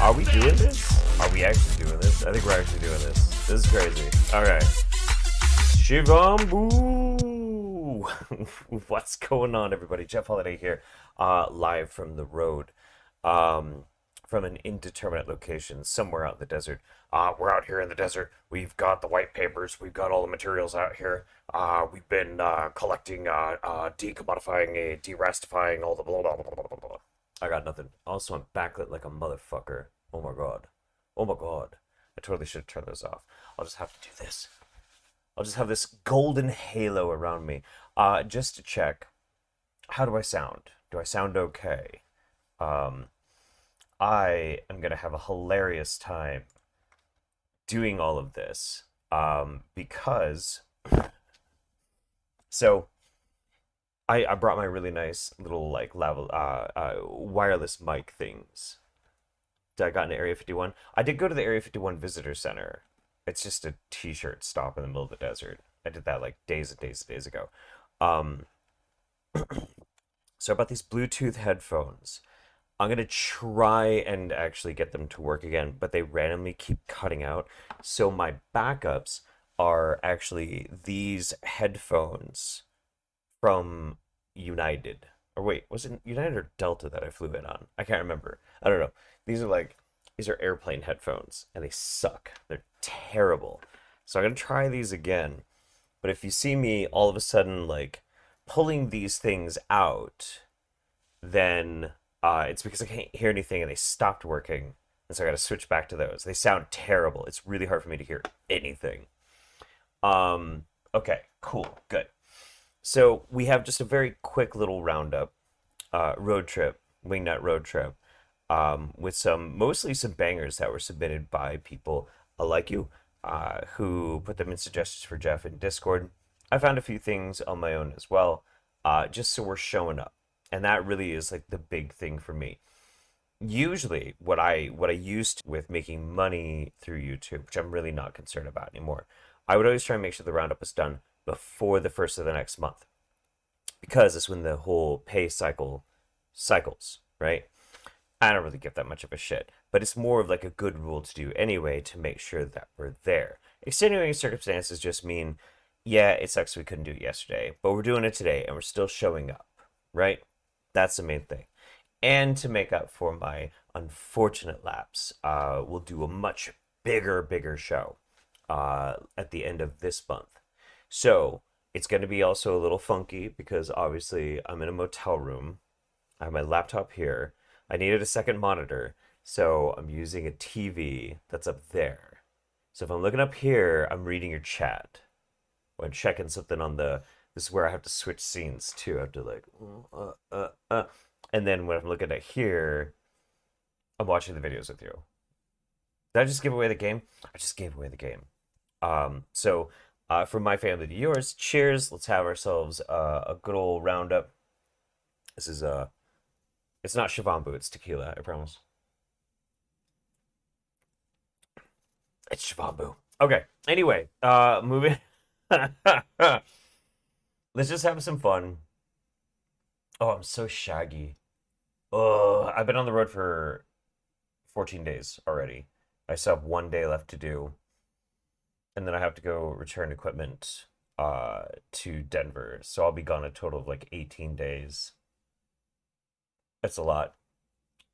Are we doing this? Are we actually doing this? I think we're actually doing this. This is crazy. Alright. Shivambu! What's going on, everybody? Jeff Holiday here, live from the road, from an indeterminate location somewhere out in the desert. We're out here in the desert. We've got the white papers. We've got all the materials out here. We've been collecting, decommodifying, derastifying, all the blah, blah, blah, blah, blah, blah. I got nothing. Also, I'm backlit like a motherfucker. Oh my god. Oh my god. I totally should turn those off. I'll just have to do this. I'll just have this golden halo around me. Just to check, how do I sound? Do I sound okay? I am going to have a hilarious time doing all of this. Because... So... I brought my really nice little like wireless mic things that I got in Area 51. I did go to the Area 51 Visitor Center. It's just a t-shirt stop in the middle of the desert. I did that like days and days and days ago. So I bought these Bluetooth headphones. I'm gonna try and actually get them to work again, but they randomly keep cutting out. So my backups are actually these headphones from United. Or wait, was it United or Delta that I flew in on? I can't remember. I don't know. These are airplane headphones and they suck. They're terrible. So I'm gonna try these again. But if you see me all of a sudden like pulling these things out, then it's because I can't hear anything and they stopped working. And so I got to switch back to those. They sound terrible. It's really hard for me to hear anything. Okay, cool, good. So we have just a very quick little roundup. Road trip, Wingnut road trip, with mostly some bangers that were submitted by people like you, who put them in suggestions for Jeff in Discord. I found a few things on my own as well, just so we're showing up, and that really is like the big thing for me. Usually, what I used with making money through YouTube, which I'm really not concerned about anymore, I would always try and make sure the roundup was done before the first of the next month, because it's when the whole pay cycle cycles, right? I don't really give that much of a shit, but it's more of like a good rule to do anyway to make sure that we're there. Extenuating circumstances just mean, yeah, it sucks we couldn't do it yesterday, but we're doing it today and we're still showing up, right? That's the main thing. And to make up for my unfortunate lapse, we'll do a much bigger show at the end of this month. So it's going to be also a little funky because obviously I'm in a motel room. I have my laptop here. I needed a second monitor, so I'm using a TV that's up there. So if I'm looking up here, I'm reading your chat. Or I'm checking something on the... This is where I have to switch scenes too. I have to like... And then when I'm looking at here, I'm watching the videos with you. Did I just give away the game? I just gave away the game. So from my family to yours, cheers. Let's have ourselves a good old roundup. This is it's not Shivambu, it's tequila, I promise. It's Shivambu. Okay. Anyway, moving. Let's just have some fun. Oh, I'm so shaggy. Oh, I've been on the road for 14 days already. I still have 1 day left to do. And then I have to go return equipment to Denver. So I'll be gone a total of like 18 days. That's a lot.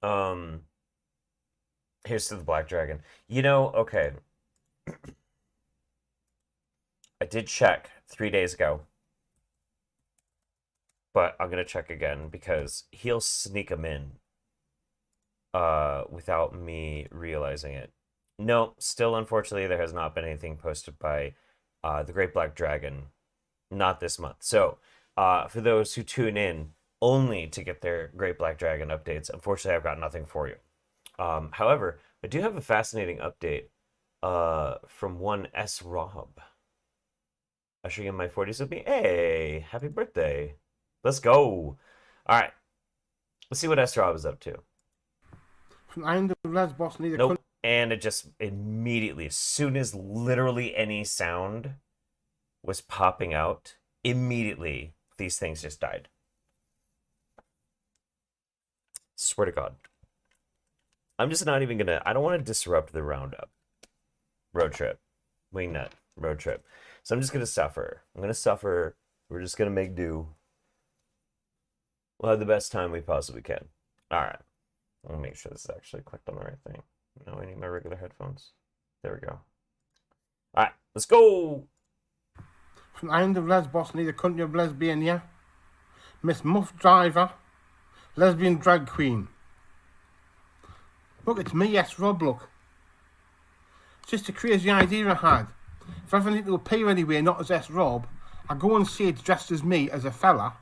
Um, Here's to the Black Dragon. Okay. I did check 3 days ago, but I'm gonna check again because he'll sneak them in without me realizing it. No, still unfortunately there has not been anything posted by the Great Black Dragon, not this month. So for those who tune in only to get their Great Black Dragon updates, unfortunately I've got nothing for you. However, I do have a fascinating update from one S. Rob. Ushering in my 40s with me. Hey, happy birthday. Let's go. All right. Let's see what S. Rob is up to. From Island of Lesbos near the Nope. And it just immediately, as soon as literally any sound was popping out, immediately these things just died. Swear to God. I'm just not even gonna, I don't want to disrupt the roundup. Road trip. Wingnut. Road trip. So I'm just gonna suffer. I'm gonna suffer. We're just gonna make do. We'll have the best time we possibly can. Alright. I'll make sure this is actually clicked on the right thing. No, I need my regular headphones. There we go. Alright, let's go! From Island of Lesbos near the country of Lesbiania, Miss Muff Driver, lesbian drag queen. Look, it's me, yes, Rob, look. It's just a crazy idea I had. If I ever need to appear anywhere not as S. Rob, I go on stage dressed as me as a fella,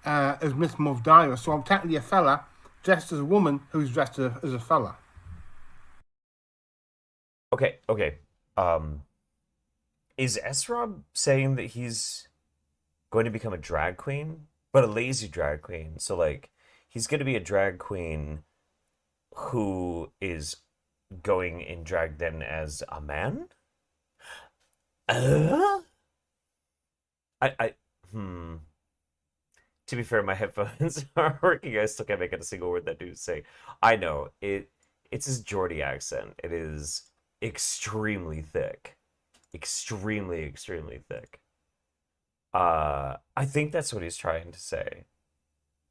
as Miss Muff Driver. So I'm technically a fella dressed as a woman who's dressed as a fella. Okay. Is S-Rob saying that he's going to become a drag queen? But a lazy drag queen. So, like, he's going to be a drag queen who is going in drag then as a man? Uh? To be fair, my headphones are working. I still can't make out a single word that dude's saying. I know. It's his Geordie accent. It is extremely thick. Extremely thick. I think that's what he's trying to say.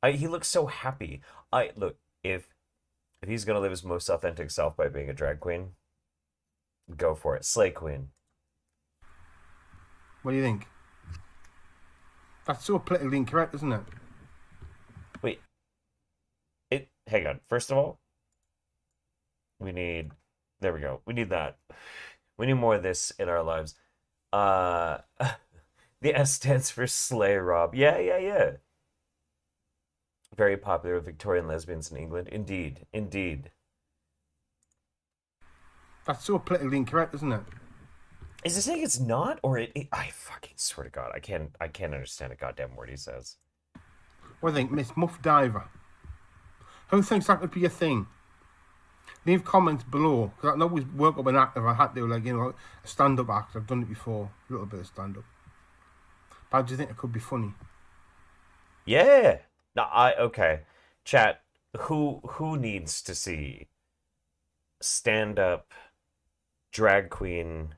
He looks so happy. I look if he's gonna live his most authentic self by being a drag queen, go for it. Slay queen. What do you think? That's so politically incorrect, isn't it? Wait, hang on. First of all, we need there we go. We need that. We need more of this in our lives. Uh the S stands for Slay Rob. Yeah. Very popular with Victorian lesbians in England. Indeed. That's so politically incorrect, isn't it? Is it saying it's not, or I fucking swear to God, I can't understand a goddamn word he says. What do you think, Miss Muff Diver? Who thinks that would be a thing? Leave comments below, because I can always work up an act if I had to, like, a stand-up act. I've done it before, a little bit of stand-up. But do you think it could be funny? Yeah. No, okay. Chat. Who needs to see stand up drag queen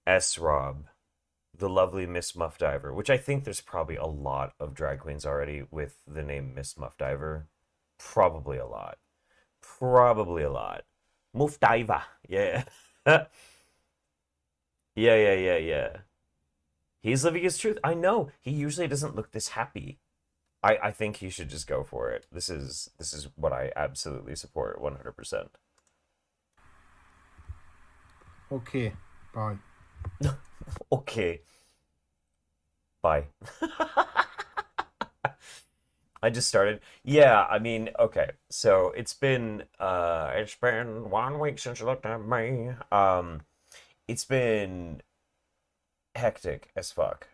S Rob, the lovely Miss Muff Diver, which I think there's probably a lot of drag queens already with the name Miss Muff Diver. Probably a lot. Probably a lot. Muff Diver. Yeah. Yeah. He's living his truth. I know. He usually doesn't look this happy. I think he should just go for it. This is what I absolutely support 100%. Okay, bye. Okay. Bye. I just started. Yeah, I mean, okay. So it's been 1 week since you looked at me. It's been hectic as fuck.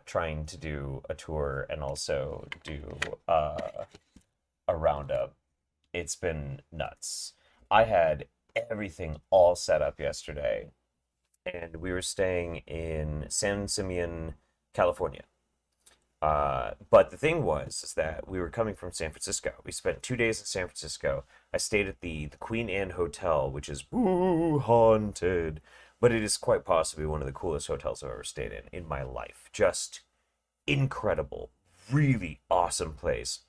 Trying to do a tour and also do a roundup. It's been nuts. I had everything all set up yesterday, and we were staying in San Simeon, California. But the thing was is that we were coming from San Francisco. We spent 2 days in San Francisco. I stayed at the Queen Anne Hotel, which is haunted, but it is quite possibly one of the coolest hotels I've ever stayed in my life. Just incredible, really awesome place.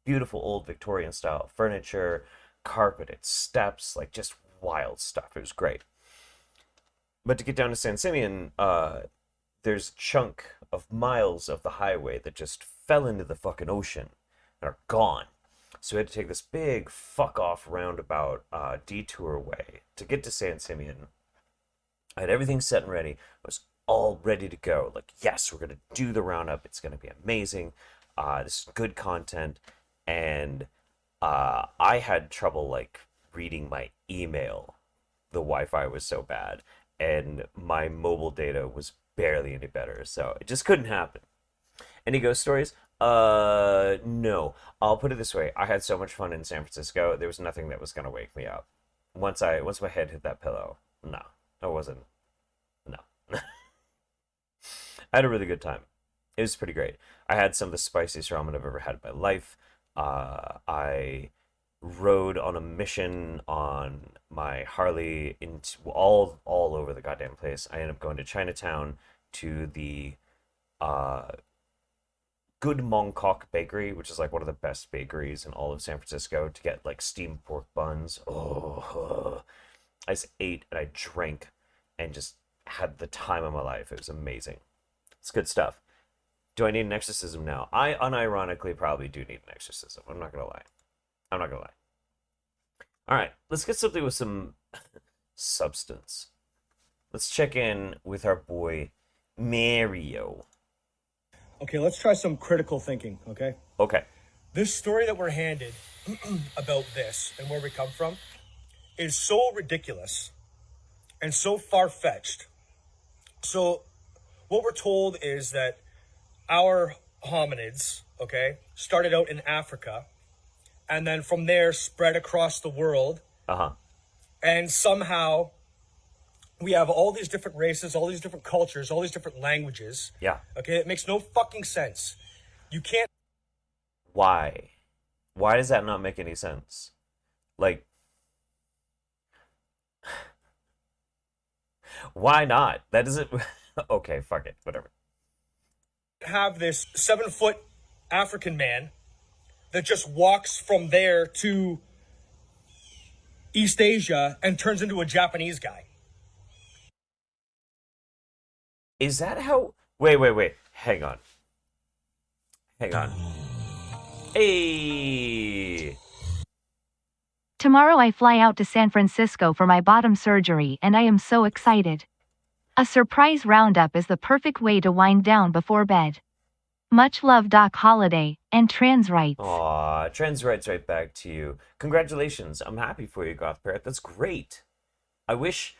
Beautiful old Victorian style furniture, carpeted steps, like just wild stuff. It was great. But to get down to San Simeon, there's a chunk of miles of the highway that just fell into the fucking ocean and are gone. So we had to take this big fuck off roundabout detour way to get to San Simeon. I had everything set and ready. I was all ready to go. Like, yes, we're gonna do the roundup. It's gonna be amazing. This is good content. And I had trouble like reading my email. The Wi-Fi was so bad, and my mobile data was barely any better. So it just couldn't happen. Any ghost stories? No. I'll put it this way. I had so much fun in San Francisco. There was nothing that was gonna wake me up. Once my head hit that pillow, no, I wasn't. No. I had a really good time. It was pretty great. I had some of the spiciest ramen I've ever had in my life. I rode on a mission on my Harley into all over the goddamn place. I ended up going to Chinatown to the uh, Good Mongkok Bakery, which is like one of the best bakeries in all of San Francisco, to get like steamed pork buns. Oh, I just ate and I drank and just had the time of my life. It was amazing. It's good stuff. Do I need an exorcism now? I unironically probably do need an exorcism. I'm not gonna lie. I'm not gonna lie. All right, let's get something with some substance. Let's check in with our boy Mario. Okay, let's try some critical thinking, okay? Okay. This story that we're handed about this and where we come from is so ridiculous and so far-fetched. So what we're told is that our hominids, okay, started out in Africa and then from there spread across the world. Uh-huh. And somehow we have all these different races, all these different cultures, all these different languages. Yeah. Okay, it makes no fucking sense. You can't. Why? Why does that not make any sense? Like, Why not? That doesn't. Okay, fuck it. Whatever. Have this 7 foot African man that just walks from there to East Asia and turns into a Japanese guy. Is that how? Wait, wait, wait. Hang on. Hang on. Hey. Tomorrow I fly out to San Francisco for my bottom surgery and I am so excited. A surprise roundup is the perfect way to wind down before bed. Much love, Doc Holiday, and trans rights. Aw, trans rights right back to you. Congratulations. I'm happy for you, Goth Parrot. That's great. I wish,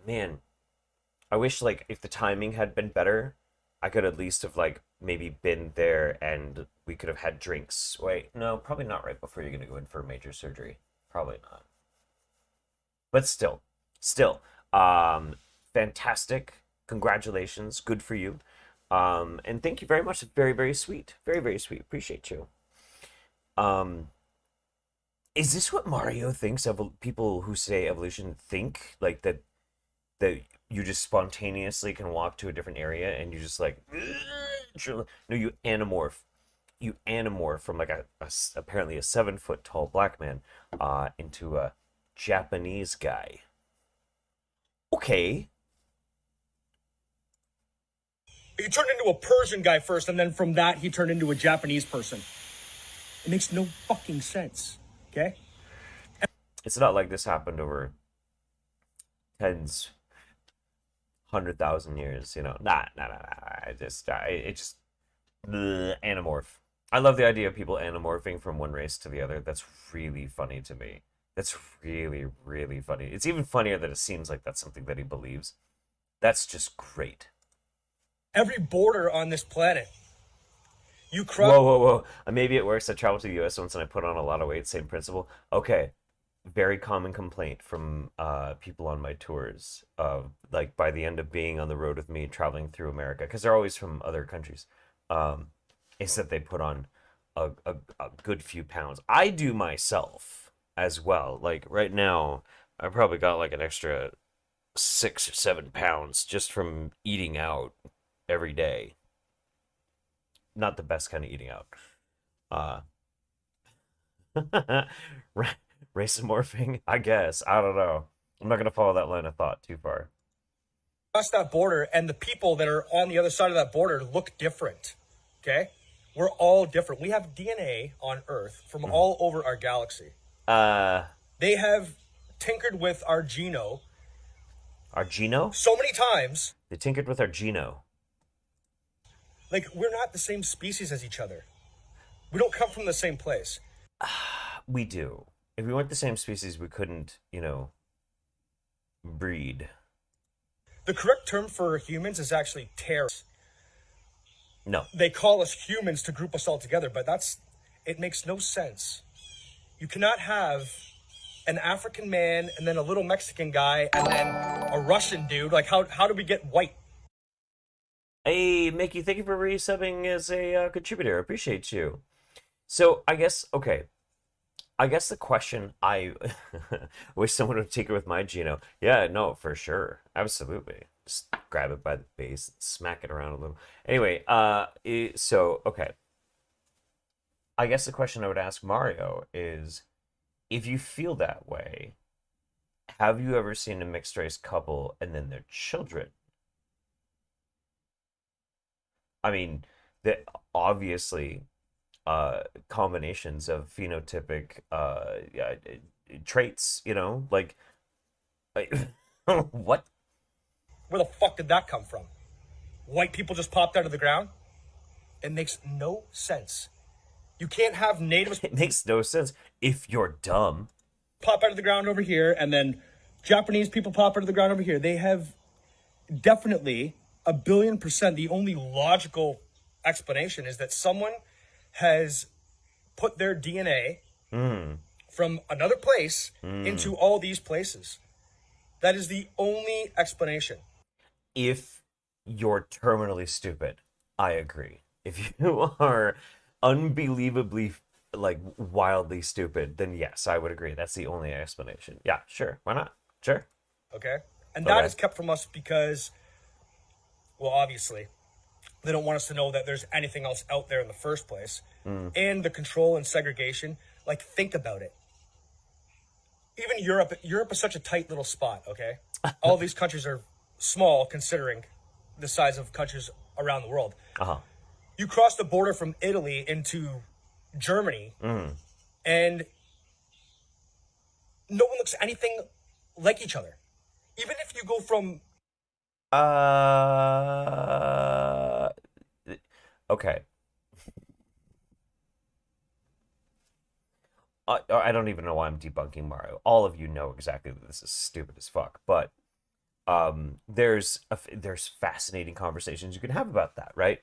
man, I wish, like, if the timing had been better, I could at least have, like, maybe been there and we could have had drinks. Wait, no, probably not right before you're going to go in for major surgery. Probably not. But still, fantastic. Congratulations. Good for you. And thank you very much. Very, very sweet. Very, very sweet. Appreciate you. Is this what Mario thinks people who say evolution think? Like that you just spontaneously can walk to a different area and you just like no, you anamorph. You anamorph from like apparently a 7 foot tall black man into a Japanese guy. Okay. He turned into a Persian guy first, and then from that, he turned into a Japanese person. It makes no fucking sense, okay? It's not like this happened over tens, 100,000 years, you know. Nah. It just anamorph. I love the idea of people anamorphing from one race to the other. That's really funny to me. That's really, really funny. It's even funnier that it seems like that's something that he believes. That's just great. Every border on this planet, you cross. Whoa. Maybe it works. I traveled to the US once and I put on a lot of weight. Same principle. Okay. Very common complaint from people on my tours. Like by the end of being on the road with me, traveling through America, because they're always from other countries, is that they put on a good few pounds. I do myself as well. Like right now, I probably got like an extra 6 or 7 pounds just from eating out every day. Not the best kind of eating out. Race morphing, I guess. I don't know. I'm not gonna follow that line of thought too far. Cross that border, and the people that are on the other side of that border look different. Okay, we're all different. We have DNA on Earth from all over our galaxy. They have tinkered with our genome. Our geno? So many times. They tinkered with our geno. Like, we're not the same species as each other. We don't come from the same place. We do. If we weren't the same species, we couldn't, you know, breed. The correct term for humans is actually terrorists. No. They call us humans to group us all together, but it makes no sense. You cannot have an African man and then a little Mexican guy and then a Russian dude. Like, how do we get white? Hey, Mickey, thank you for resubbing as a contributor. Appreciate you. So, I guess the question I wish someone would take it with my Geno. Yeah, no, for sure. Absolutely. Just grab it by the base and smack it around a little. Anyway, okay. I guess the question I would ask Mario is, if you feel that way, have you ever seen a mixed race couple and then their children? I mean, obviously combinations of phenotypic traits, you know, like what? Where the fuck did that come from? White people just popped out of the ground? It makes no sense. You can't have natives It makes no sense if you're dumb. pop out of the ground over here and then Japanese people pop out of the ground over here. They have definitely 1,000,000,000%. The only logical explanation is that someone has put their DNA from another place into all these places. That is the only explanation. If you're terminally stupid, I agree. If you are unbelievably, like, wildly stupid, then yes, I would agree. That's the only explanation. Yeah, sure. Why not? Sure. Okay? And that Okay. is kept from us because, well, obviously, they don't want us to know that there's anything else out there in the first place. And the control and segregation, like, think about it. Even Europe is such a tight little spot, okay? All these countries are small considering the size of countries around the world. Uh-huh. You cross the border from Italy into Germany, and no one looks anything like each other. Even if you go from Uh, okay. I don't even know why I'm debunking Mario. All of you know exactly that this is stupid as fuck, but there's fascinating conversations you can have about that, right?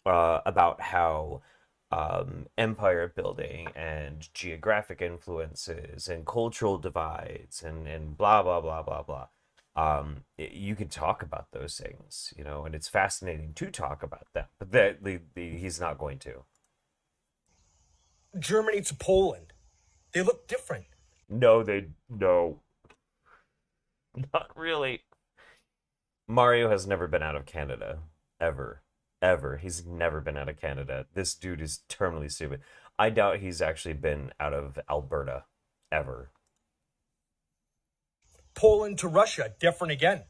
About how empire building and geographic influences and cultural divides and blah blah blah blah blah. You can talk about those things, you know, and it's fascinating to talk about them, but he's not going to. Germany to Poland, they look different. No, not really. Mario has never been out of Canada, ever. Ever. He's never been out of Canada. This dude is terminally stupid. I doubt he's actually been out of Alberta, ever. Poland to Russia, different again.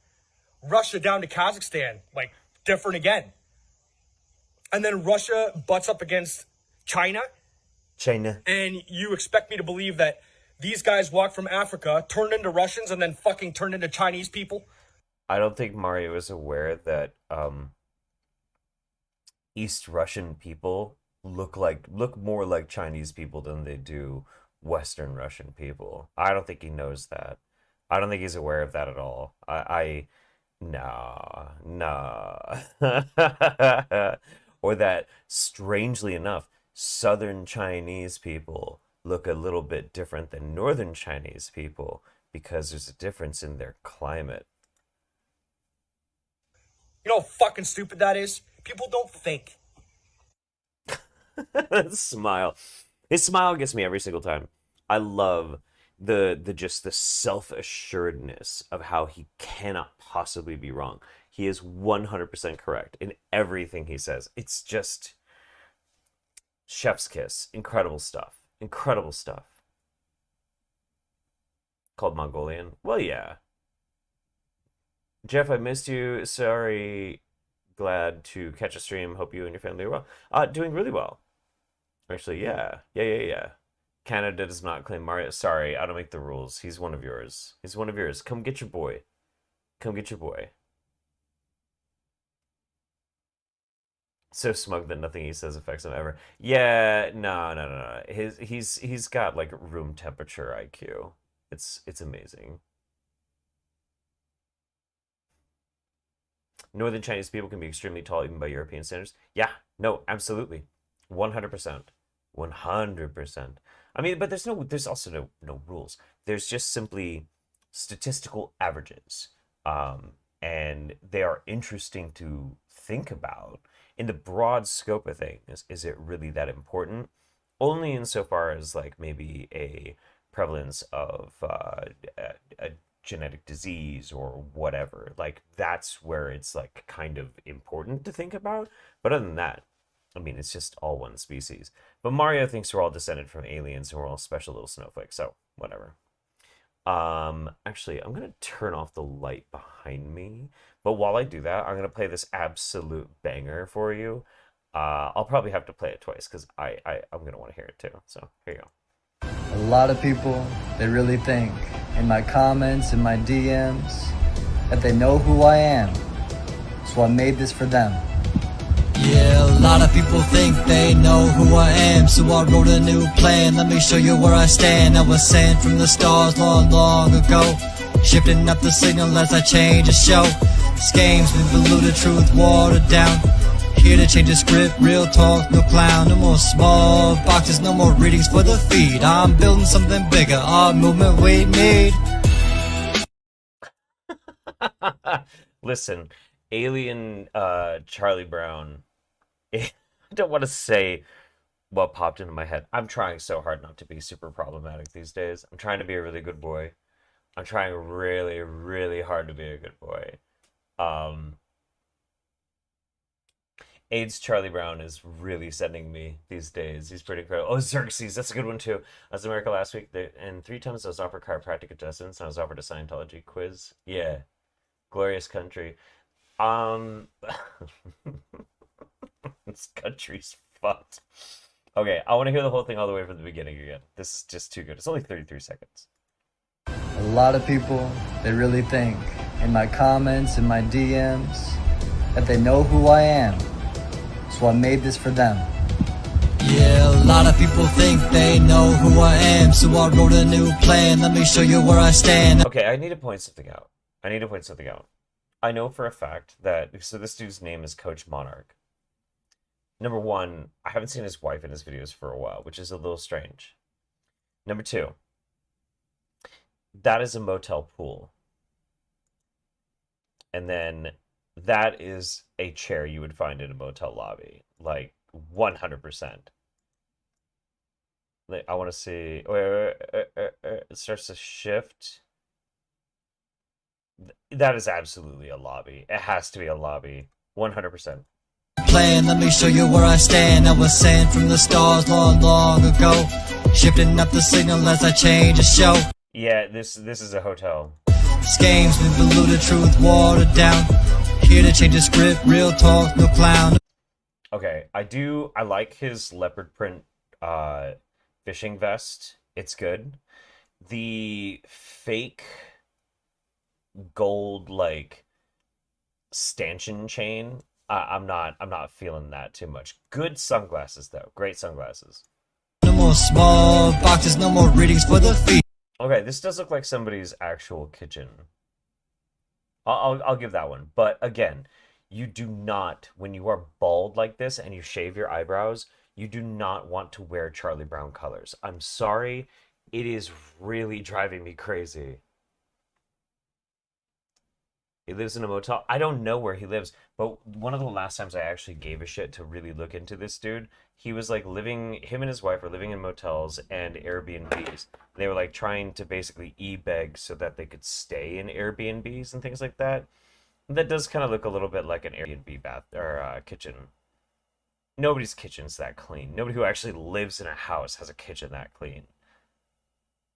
Russia down to Kazakhstan, like, different again. And then Russia butts up against China, China. and you expect me to believe that these guys walked from Africa, turned into Russians, and then fucking turned into Chinese people? I don't think Mario is aware that East Russian people look more like Chinese people than they do Western Russian people. I don't think he knows that. I don't think he's aware of that at all. Nah, nah. Or that, strangely enough, Southern Chinese people look a little bit different than Northern Chinese people because there's a difference in their climate. You know how fucking stupid that is? People don't think. Smile. His smile gets me every single time. I love the just the self-assuredness of how he cannot possibly be wrong. He is 100% correct in everything he says. It's just chef's kiss. Incredible stuff. Incredible stuff. Called Mongolian? Well, yeah. Jeff, I missed you. Sorry. Glad to catch a stream. Hope you and your family are well. Doing really well. Actually, yeah. Yeah. Canada does not claim Mario. Sorry, I don't make the rules. He's one of yours. He's one of yours. Come get your boy. Come get your boy. So smug that nothing he says affects him ever. Yeah, no. He's got like room temperature IQ. It's amazing. Northern Chinese people can be extremely tall even by European standards. Yeah, no, absolutely. 100%. 100%. I mean, but there's also no rules. There's just simply statistical averages. And they are interesting to think about. In the broad scope of things, is it really that important? Only insofar as like maybe a prevalence of a genetic disease or whatever. Like that's where it's like kind of important to think about. But other than that, I mean, it's just all one species. But Mario thinks we're all descended from aliens and we're all special little snowflakes. So whatever. Actually, I'm gonna turn off the light behind me. But while I do that, I'm gonna play this absolute banger for you. I'll probably have to play it twice because I'm gonna want to hear it too. So here you go. A lot of people, they really think in my comments, in my DMs, that they know who I am. So I made this for them. Yeah, a lot of people think they know who I am. So I wrote a new plan, let me show you where I stand. I was sent from the stars long ago, shifting up the signal as I change the show. Schemes been diluted, truth watered down. Here to change the script, real talk, no clown. No more small boxes, no more readings for the feed. I'm building something bigger, our movement we need. Listen, Alien Charlie Brown. I don't want to say what popped into my head. I'm trying so hard not to be super problematic these days. I'm trying to be a really good boy. I'm trying really, really hard to be a good boy. Um, AIDS Charlie Brown is really sending me these days. He's pretty incredible. Oh, Xerxes, that's a good one too. I was in America last week, and 3 times I was offered chiropractic adjustments, and I was offered a Scientology quiz. Yeah, glorious country. Um, this country's fucked. Okay, I want to hear the whole thing all the way from the beginning again. This is just too good. It's only 33 seconds. A lot of people, they really think in my comments, in my DMs, that they know who I am. So I made this for them. Yeah, a lot of people think they know who I am. So I wrote a new plan. Let me show you where I stand. Okay, I need to point something out. I know for a fact that, so this dude's name is Coach Monarch. Number one, I haven't seen his wife in his videos for a while, which is a little strange. Number two, that is a motel pool. And then that is a chair you would find in a motel lobby. Like 100%. I want to see. It starts to shift. That is absolutely a lobby. It has to be a lobby. 100%. Plan, let me show you where I stand. I was sent from the stars long, long ago. Shifting up the signal as I change the show. Yeah, this is a hotel. Schemes, we blew the truth, watered down. Here to change the script, real talk, no clown. Okay, I like his leopard print fishing vest. It's good. The fake gold like stanchion chain, I'm not feeling that too much. Good sunglasses though. Great sunglasses. No more small boxes, no more readings for the feet. Okay, this does look like somebody's actual kitchen. I'll give that one. But again, you do not, when you are bald like this and you shave your eyebrows, you do not want to wear Charlie Brown colors. I'm sorry, it is really driving me crazy. He lives in a motel. I don't know where he lives, but one of the last times I actually gave a shit to really look into this dude, he was like living, him and his wife were living in motels and Airbnbs. They were like trying to basically e-beg so that they could stay in Airbnbs and things like that. That does kind of look a little bit like an Airbnb bath or kitchen. Nobody's kitchen's that clean. Nobody who actually lives in a house has a kitchen that clean.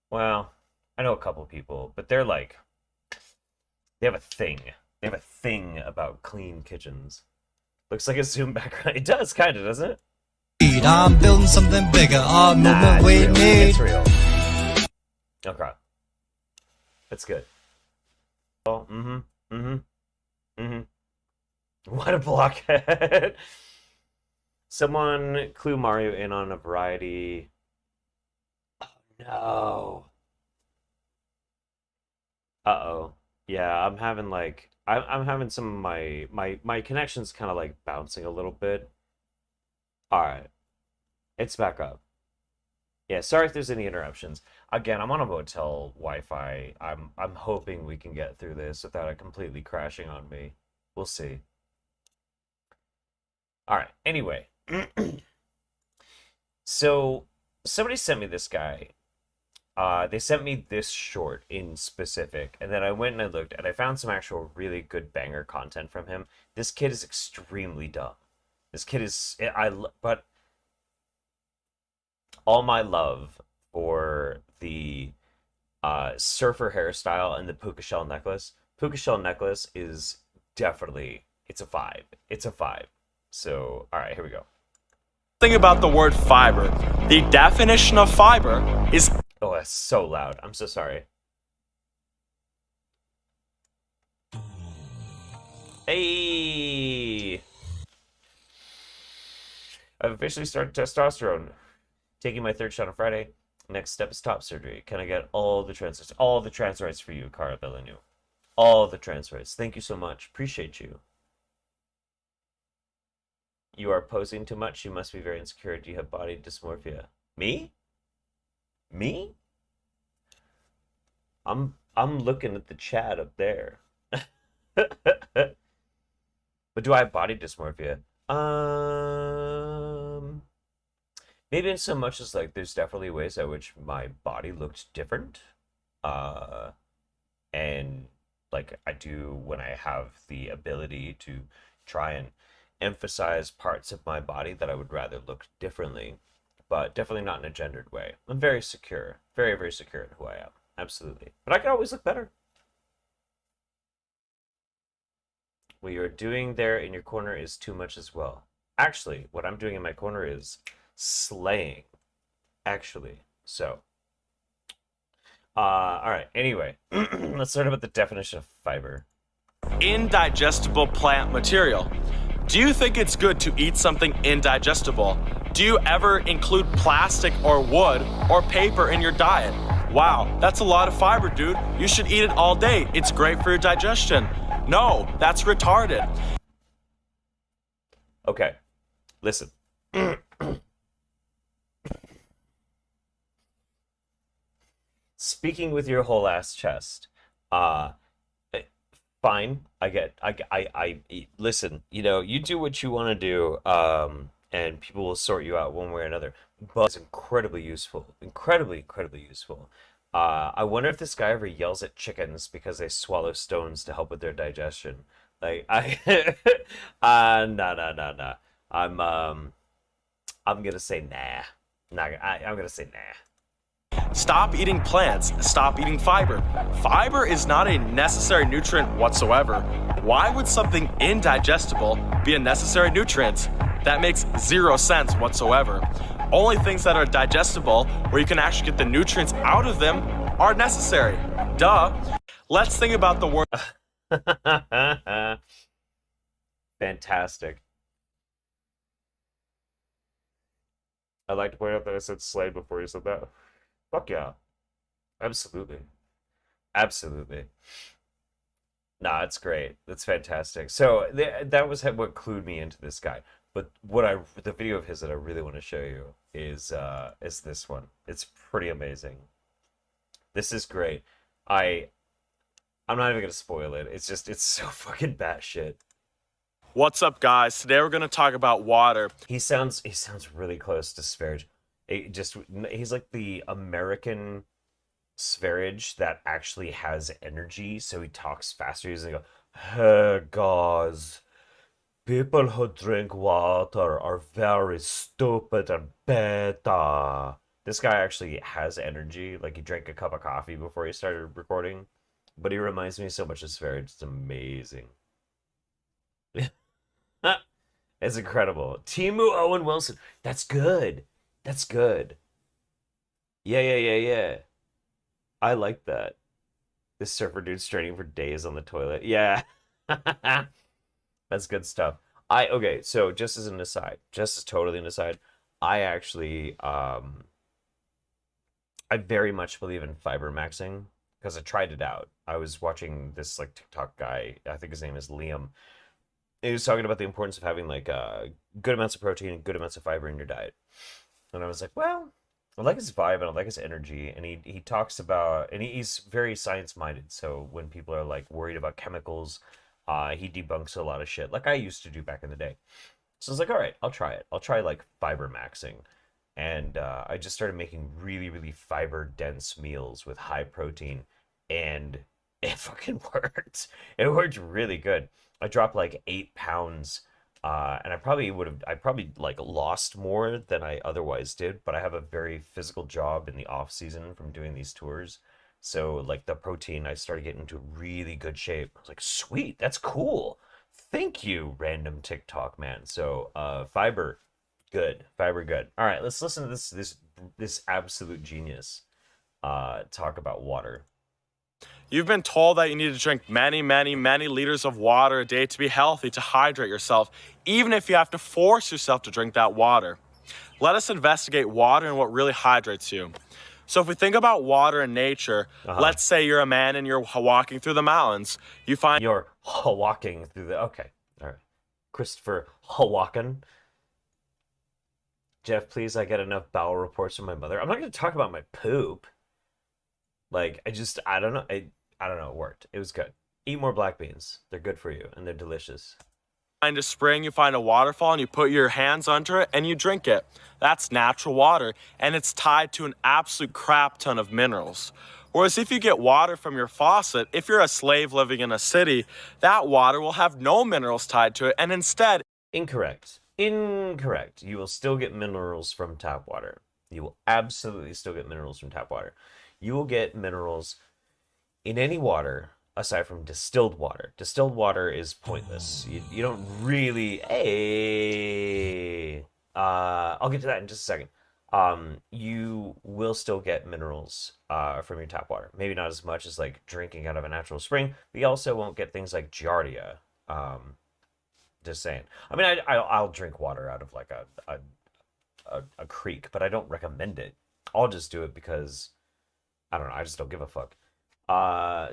Well, I know a couple people, but they're like, they have a thing. They have a thing about clean kitchens. Looks like a Zoom background. It does, kind of, doesn't it? I'm building something bigger. Our movement we need. It's real. Okay. That's good. Oh, What a blockhead. Someone clue Mario in on a variety. Oh, no. Uh-oh. Yeah, I'm having like I'm having some of my connection's kind of like bouncing a little bit. All right. It's back up. Yeah, sorry if there's any interruptions. Again, I'm on a motel Wi-Fi. I'm hoping we can get through this without it completely crashing on me. We'll see. All right. Anyway, so somebody sent me this guy. They sent me this short in specific, and then I went and I looked, and I found some actual really good banger content from him. This kid is extremely dumb. This kid is but all my love for the surfer hairstyle and the puka shell necklace. Puka shell necklace is definitely, it's a 5. It's a 5. So, all right, here we go. Thing about the word fiber. The definition of fiber is... Oh, that's so loud. I'm so sorry. Hey! I've officially started testosterone. Taking my 3rd shot on Friday. Next step is top surgery. Can I get all the trans rights for you, Cara Bellenou? All the trans rights. Thank you so much. Appreciate you. You are posing too much. You must be very insecure. Do you have body dysmorphia? Me? Me? I'm looking at the chat up there. But do I have body dysmorphia? Maybe in so much as like there's definitely ways at which my body looked different. and like I do when I have the ability to try and emphasize parts of my body that I would rather look differently, but definitely not in a gendered way. I'm very secure, very, very secure in who I am. Absolutely. But I can always look better. What you're doing there in your corner is too much as well. Actually, what I'm doing in my corner is slaying. Actually. So. All right. Anyway, let's learn about the definition of fiber. Indigestible plant material. Do you think it's good to eat something indigestible? Do you ever include plastic or wood or paper in your diet? Wow, that's a lot of fiber, dude. You should eat it all day. It's great for your digestion. No, that's retarded. Okay, listen. Speaking with your whole ass chest. Fine. I listen, you know, you do what you want to do, and people will sort you out one way or another. But it's incredibly useful. Incredibly useful. I wonder if this guy ever yells at chickens because they swallow stones to help with their digestion. Like no. I'm gonna say nah. I'm gonna say nah. Stop eating plants. Stop eating fiber. Fiber is not a necessary nutrient whatsoever. Why would something indigestible be a necessary nutrient? That makes zero sense whatsoever. Only things that are digestible, where you can actually get the nutrients out of them, are necessary. Duh. Let's think about the word. Fantastic. I'd like to point out that I said slay before you said that. Fuck yeah. Absolutely. Absolutely. Nah, it's great. That's fantastic. So that was what clued me into this guy. But the video of his that I really want to show you is this one. It's pretty amazing. This is great. I'm not even gonna spoil it. It's so fucking batshit. What's up, guys? Today we're gonna talk about water. He sounds really close to Sverige. He's like the American Sverige that actually has energy, so he talks faster. He's like, "Hey guys, people who drink water are very stupid and beta." This guy actually has energy. Like he drank a cup of coffee before he started recording, but he reminds me so much of Sverige. It's amazing. It's incredible. Timu Owen Wilson. That's good. That's good. Yeah. I like that. This surfer dude's straining for days on the toilet. Yeah. That's good stuff. Okay, so just as an aside, just as totally an aside, I actually I very much believe in fiber maxing because I tried it out. I was watching this like TikTok guy, I think his name is Liam. He was talking about the importance of having like good amounts of protein and good amounts of fiber in your diet. And I was like, well, I like his vibe and I like his energy. And he talks about, and he's very science minded. So when people are like worried about chemicals, he debunks a lot of shit like I used to do back in the day. So I was like, all right, I'll try it. I'll try like fiber maxing. And I just started making really fiber dense meals with high protein. And it fucking worked. It worked really good. I dropped like 8 pounds, and I probably like lost more than I otherwise did, but I have a very physical job in the off season from doing these tours. So like the protein, I started getting into really good shape. I was like, sweet, that's cool. Thank you, random TikTok man. So fiber, good. Fiber, good. All right, let's listen to this absolute genius talk about water. You've been told that you need to drink many liters of water a day to be healthy, to hydrate yourself, even if you have to force yourself to drink that water. Let us investigate water and what really hydrates you. So if we think about water in nature, let's say you're a man and you're walking through the mountains. You're walking through the... Okay, all right. Christopher walking. Jeff, please, I get enough bowel reports from my mother. I'm not going to talk about my poop. Like, I don't know. I don't know. It worked. It was good. Eat more black beans. They're good for you, and they're delicious. Find a spring, you find a waterfall, and you put your hands under it, and you drink it. That's natural water, and it's tied to an absolute crap ton of minerals. Whereas if you get water from your faucet, if you're a slave living in a city, that water will have no minerals tied to it, and instead, Incorrect. Incorrect. You will still get minerals from tap water. You will absolutely still get minerals from tap water. You will get minerals in any water aside from distilled water. Distilled water is pointless. You don't really. Hey, I'll get to that in just a second. You will still get minerals from your tap water. Maybe not as much as like drinking out of a natural spring, but you also won't get things like giardia. Just saying. I mean, I'll drink water out of like a creek, but I don't recommend it. I'll just do it because I don't know. I just don't give a fuck.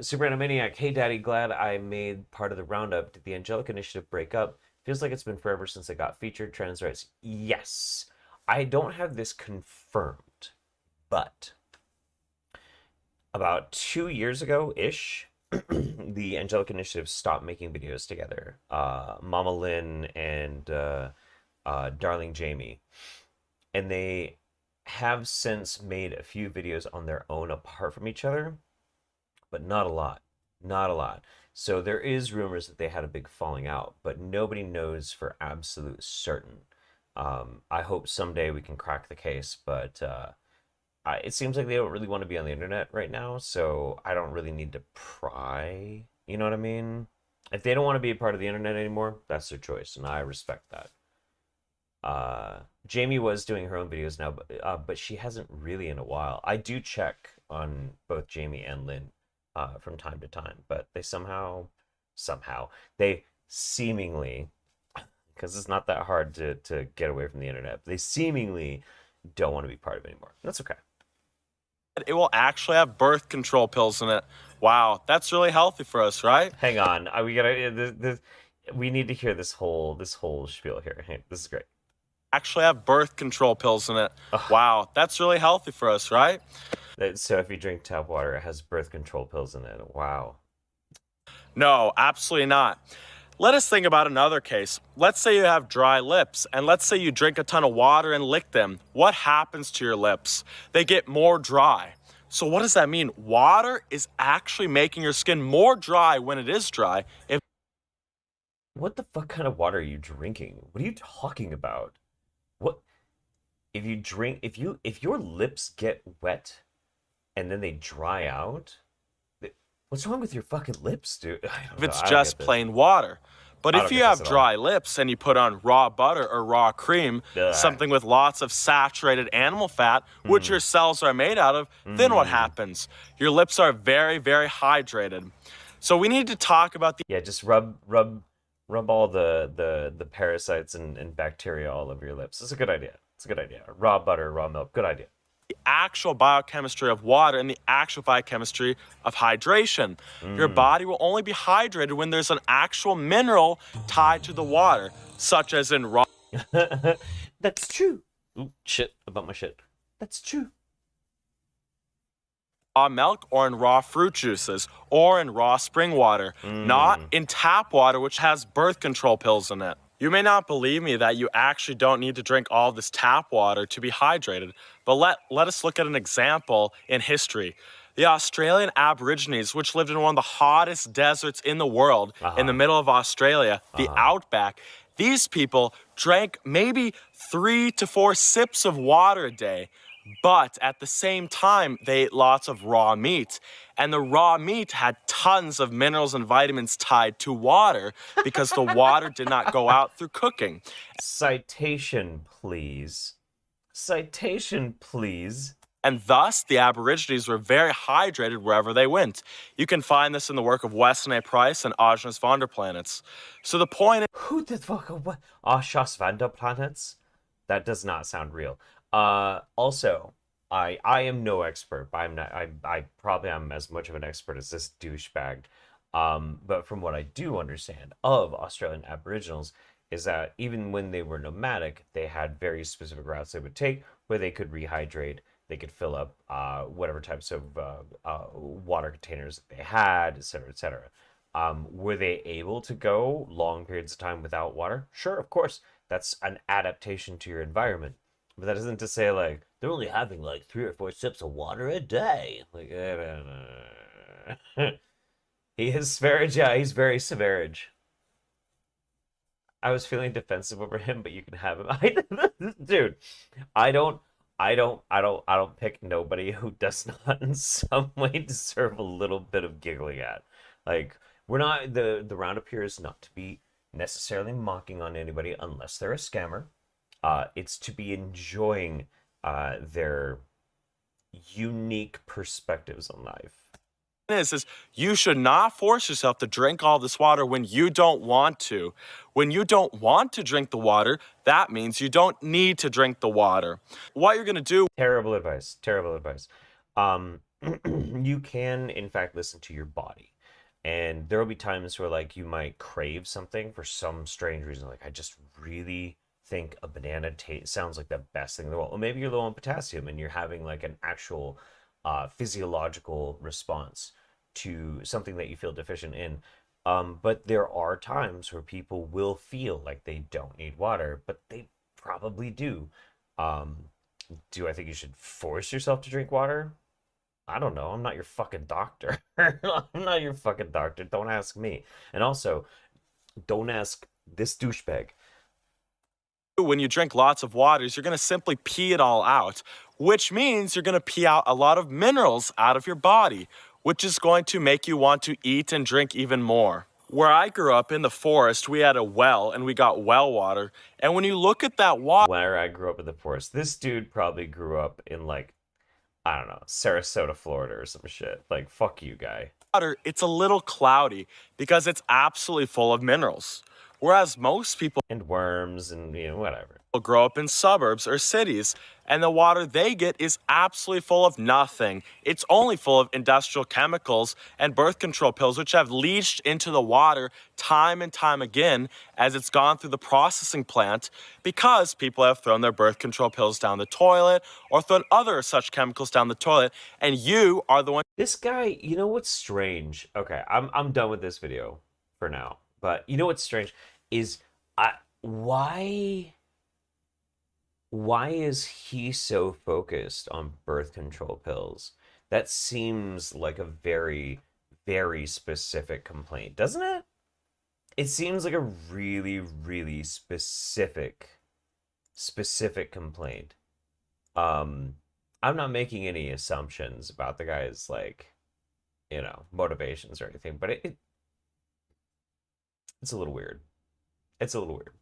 Super Animaniac, hey daddy, glad I made part of the roundup. Did the Angelic Initiative break up? Feels like it's been forever since it got featured. Trans rights. Yes. I don't have this confirmed, but about 2 years ago ish, the Angelic Initiative stopped making videos together. Mama Lynn and Darling Jamie. And they have since made a few videos on their own apart from each other, but not a lot. Not a lot. So there is rumors that they had a big falling out, but nobody knows for absolute certain. I hope someday we can crack the case, but it seems like they don't really want to be on the internet right now, so I don't really need to pry. You know what I mean? If they don't want to be a part of the internet anymore, that's their choice, and I respect that. Jamie was doing her own videos now, but she hasn't really in a while. I do check on both Jamie and Lynn from time to time, but they somehow, they seemingly, because it's not that hard to get away from the internet, they seemingly don't want to be part of it anymore. That's okay. it will actually have birth control pills in it. Wow, that's really healthy for us, right? Hang on, we need to hear this whole spiel here. Hey, this is great. Actually have birth control pills in it. Wow, that's really healthy for us, right? So if you drink tap water, it has birth control pills in it. Wow. No, absolutely not. Let us think about another case. Let's say you have dry lips, and let's say you drink a ton of water and lick them. What happens to your lips? They get more dry. So what does that mean? Water is actually making your skin more dry when it is dry. What the fuck kind of water are you drinking? What are you talking about? What if your lips get wet and then they dry out? What's wrong with your fucking lips, dude? If it's just plain water. But if you have dry lips and you put on raw butter or raw cream, something with lots of saturated animal fat, which your cells are made out of, then what happens? Your lips are very, very hydrated. So we need to talk about the... Yeah, just rub all the parasites and bacteria all over your lips. It's a good idea. It's a good idea. Raw butter, raw milk, good idea. The actual biochemistry of water and the actual biochemistry of hydration. Your body will only be hydrated when there's an actual mineral tied to the water, such as in raw... That's true. Ooh, shit about my shit. That's true. Raw milk or in raw fruit juices or in raw spring water, not in tap water, which has birth control pills in it. You may not believe me that you actually don't need to drink all this tap water to be hydrated, but let us look at an example in history. The Australian Aborigines, which lived in one of the hottest deserts in the world, in the middle of Australia, the outback, these people drank maybe 3 to 4 sips of water a day. But at the same time, they ate lots of raw meat. And the raw meat had tons of minerals and vitamins tied to water because the water did not go out through cooking. Citation, please. Citation, please. And thus, the Aborigines were very hydrated wherever they went. You can find this in the work of Weston A. Price and Agnes van der Planets. So the point is... Who the fuck? What? Agnes van der Planets? That does not sound real. Also, I am no expert, but I probably am as much of an expert as this douchebag. But from what I do understand of Australian Aboriginals is that even when they were nomadic, they had very specific routes they would take where they could rehydrate, they could fill up whatever types of water containers that they had, etc., etc. Were they able to go long periods of time without water? Sure, of course. That's an adaptation to your environment. But that isn't to say like they're only having like 3 or 4 sips of water a day. Like he is Sverige, yeah, he's very Sverige. I was feeling defensive over him, but you can have him. Dude, I don't I don't pick nobody who does not in some way deserve a little bit of giggling at. Like we're not the roundup here is not to be necessarily mocking on anybody unless they're a scammer. It's to be enjoying their unique perspectives on life. Is you should not force yourself to drink all this water when you don't want to. When you don't want to drink the water, that means you don't need to drink the water. What you're going to do... Terrible advice. Terrible advice. You can, in fact, listen to your body. And there will be times where, like, you might crave something for some strange reason. Like, I just really think a banana sounds like the best thing in the world. Or maybe you're low on potassium and you're having, like, an actual physiological response to something that you feel deficient in. But there are times where people will feel like they don't need water, but they probably do. Do I think you should force yourself to drink water? I don't know. I'm not your fucking doctor. I'm not your fucking doctor. Don't ask me. And also, don't ask this douchebag. When you drink lots of water is you're going to simply pee it all out, which means you're going to pee out a lot of minerals out of your body, which is going to make you want to eat and drink even more. Where I grew up in the forest, we had a well and we got well water. And when you look at that water... Where I grew up in the forest, this dude probably grew up in, like, I don't know, Sarasota, Florida or some shit. Like, fuck you, guy. It's a little cloudy because it's absolutely full of minerals. Whereas most people... And worms and, you know, whatever. Grow up in suburbs or cities, and the water they get is absolutely full of nothing. It's only full of industrial chemicals and birth control pills, which have leached into the water time and time again as it's gone through the processing plant because people have thrown their birth control pills down the toilet or thrown other such chemicals down the toilet, and you are the one... This guy, you know what's strange? Okay, I'm done with this video for now. But you know what's strange is why is he so focused on birth control pills? That seems like a very, very specific complaint, doesn't it? It seems like a really, really specific complaint. I'm not making any assumptions about the guy's, like, you know, motivations or anything, but it's a little weird. It's a little weird.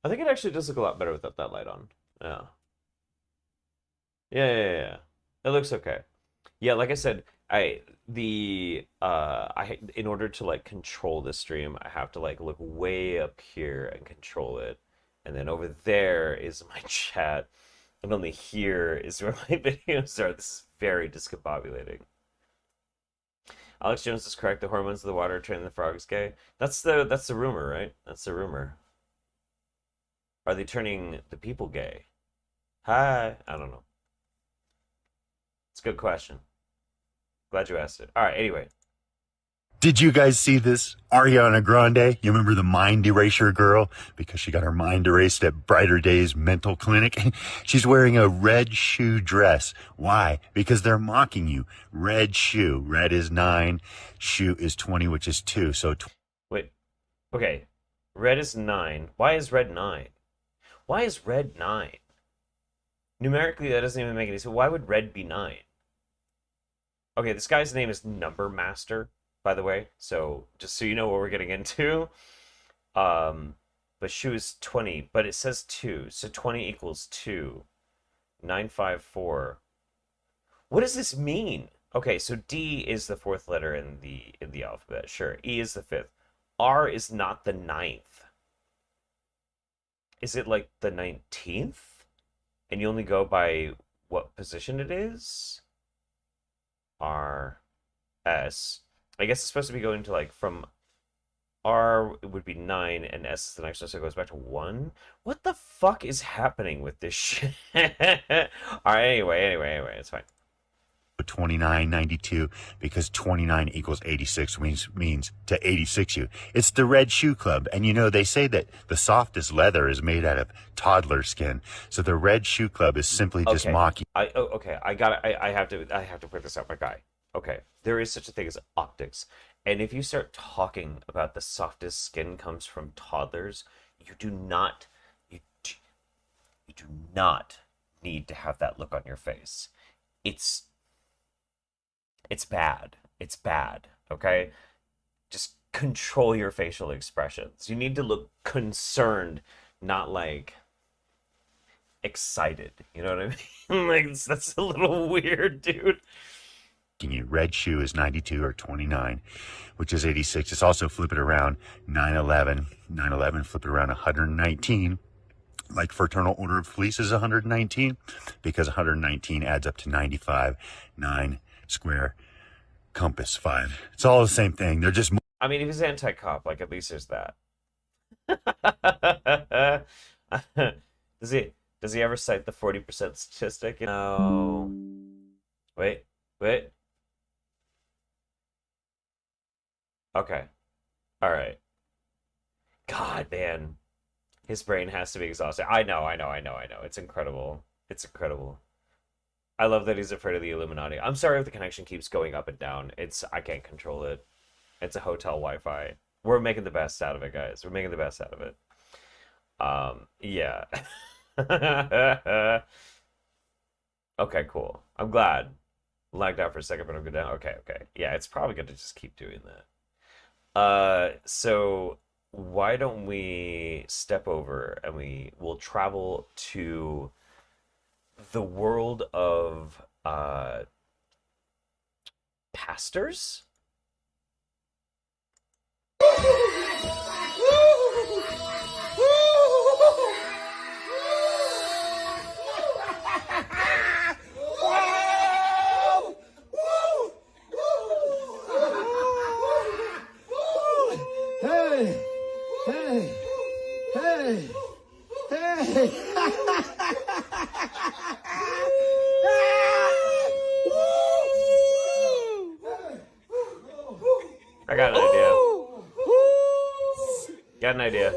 I think it actually does look a lot better without that light on. Yeah. Yeah. It looks okay. Yeah, like I said, in order to, like, control the stream, I have to, like, look way up here and control it. And then over there is my chat. And only here is where my videos are. This is very discombobulating. Alex Jones is correct. The hormones of the water turn the frogs gay. That's the rumor, right? That's the rumor. Are they turning the people gay? Hi, I don't know. It's a good question. Glad you asked it. All right. Anyway. Did you guys see this? Ariana Grande, you remember the mind eraser girl? Because she got her mind erased at Brighter Days Mental Clinic. She's wearing a red shoe dress. Why? Because they're mocking you. Red shoe. Red is 9. Shoe is 20, which is 2. So wait. Okay. Red is 9. Why is red 9? Why is red 9? Numerically, that doesn't even make any sense. Why would red be 9? Okay, this guy's name is Number Master, by the way, so just so you know what we're getting into. But shoe is 20, but it says 2, so 20 equals 2. 954. What does this mean? Okay, so D is the 4th letter in the alphabet, sure. E is the 5th. R is not the 9th. Is it like the 19th? And you only go by what position it is? R, S. I guess it's supposed to be going to, like, from R it would be 9 and S is the next one, so it goes back to 1. What the fuck is happening with this shit? All right, anyway, it's fine. 29.92 because 29 equals 86 means to 86 you. It's the Red Shoe Club. And you know, they say that the softest leather is made out of toddler skin. So the Red Shoe Club is simply just Okay. mocking. Okay. I have to put this out, my guy. Okay. There is such a thing as optics. And if you start talking about the softest skin comes from toddlers, you do not you do not need to have that look on your face. It's bad. It's bad. Okay? Just control your facial expressions. You need to look concerned, not like excited. You know what I mean? Like that's a little weird, dude. You. Red Shoe is 92 or 29, which is 86. It's also flip it around 911. 911, flip it around 119. Like Fraternal Order of Fleece is 119 because 119 adds up to 95. 9 square compass 5. It's all the same thing. They're just. I mean, if he's anti-cop, like at least there's that. Does he ever cite the 40% statistic? No. Wait. Okay. All right. God, man. His brain has to be exhausted. I know. It's incredible. It's incredible. I love that he's afraid of the Illuminati. I'm sorry if the connection keeps going up and down. I can't control it. It's a hotel Wi-Fi. We're making the best out of it, guys. We're making the best out of it. Yeah. Okay, cool. I'm glad. Lagged out for a second, but I'm good now. Okay. Yeah, it's probably good to just keep doing that. So why don't we step over and we'll travel to the world of pastors? Hey! I got an idea. Got an idea.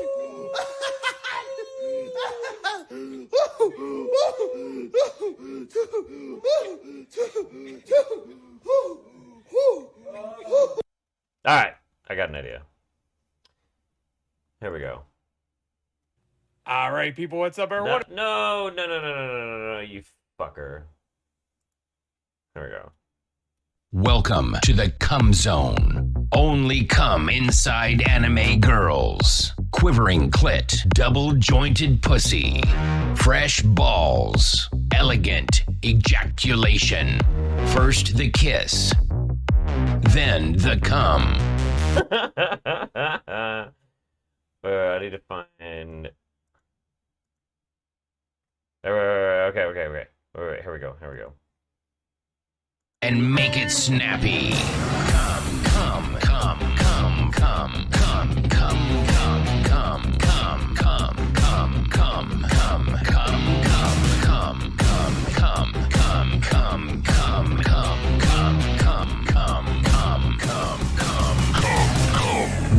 All right, I got an idea. Here we go. All right, people, what's up, everyone? No, you fucker. There we go. Welcome to the Cum Zone. Only cum inside anime girls. Quivering clit, double-jointed pussy. Fresh balls. Elegant ejaculation. First the kiss. Then the cum. I need to find... Okay. Wait, here we go. And make it snappy. Come.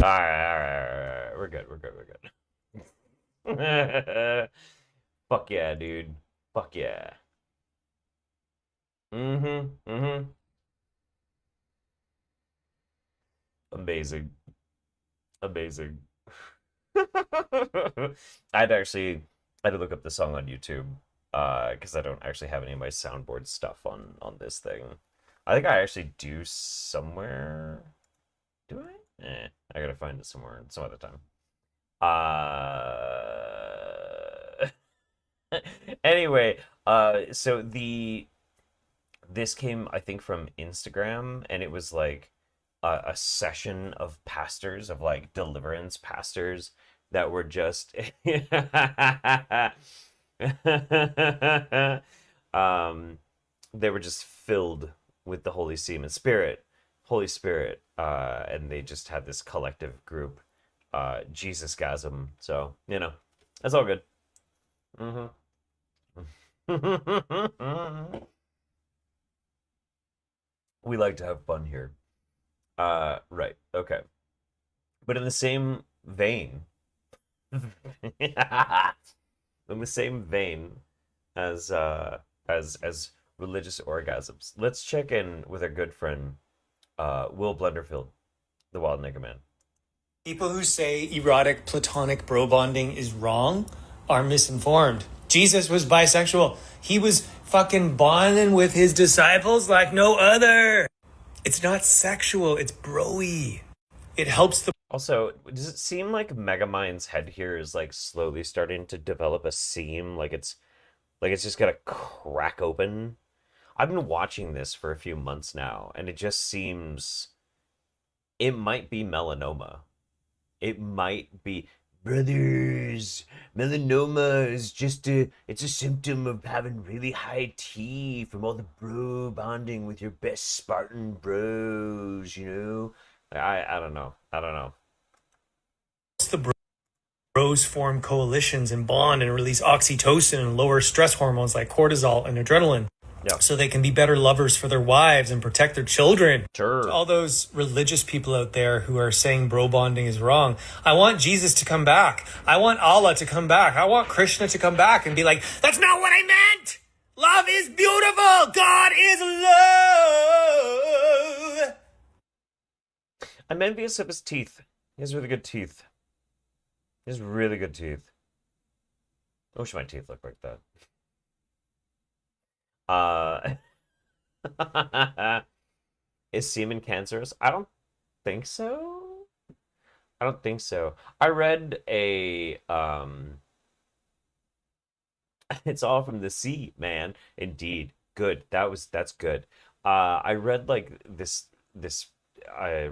All right. We're good. Fuck yeah, dude. Fuck yeah. Amazing. I had to look up the song on YouTube, because I don't actually have any of my soundboard stuff on this thing. I think I actually do somewhere. Do I? I gotta find it somewhere some other time. Anyway, so this came, I think, from Instagram, and it was like a session of pastors, of like deliverance pastors that were just they were just filled with the Holy Spirit, and they just had this collective group, Jesus-gasm. So, that's all good. We like to have fun here. Right. Okay. But in the same vein, in the same vein as religious orgasms, let's check in with our good friend Will Blunderfield, the Wild Nigga Man. People who say erotic platonic bro bonding is wrong are misinformed. Jesus was bisexual. He was fucking bonding with his disciples like no other. It's not sexual, it's broy. It helps the Also, does it seem like Megamind's head here is like slowly starting to develop a seam? Like it's just gonna crack open? I've been watching this for a few months now, and it just seems it might be melanoma. It might be brothers. Melanoma is just it's a symptom of having really high T from all the bro bonding with your best Spartan bros, you know? I don't know. I don't know. the bros form coalitions and bond and release oxytocin and lower stress hormones like cortisol and adrenaline. Yeah. So they can be better lovers for their wives and protect their children. Sure. All those religious people out there who are saying bro bonding is wrong. I want Jesus to come back. I want Allah to come back. I want Krishna to come back and be like, that's not what I meant. Love is beautiful. God is love. I'm envious of his teeth. He has really good teeth. He has really good teeth. I wish my teeth looked like that. Is semen cancerous? I don't think so. I don't think so. I read a it's all from the sea, man. Indeed. Good. That's good. I read like this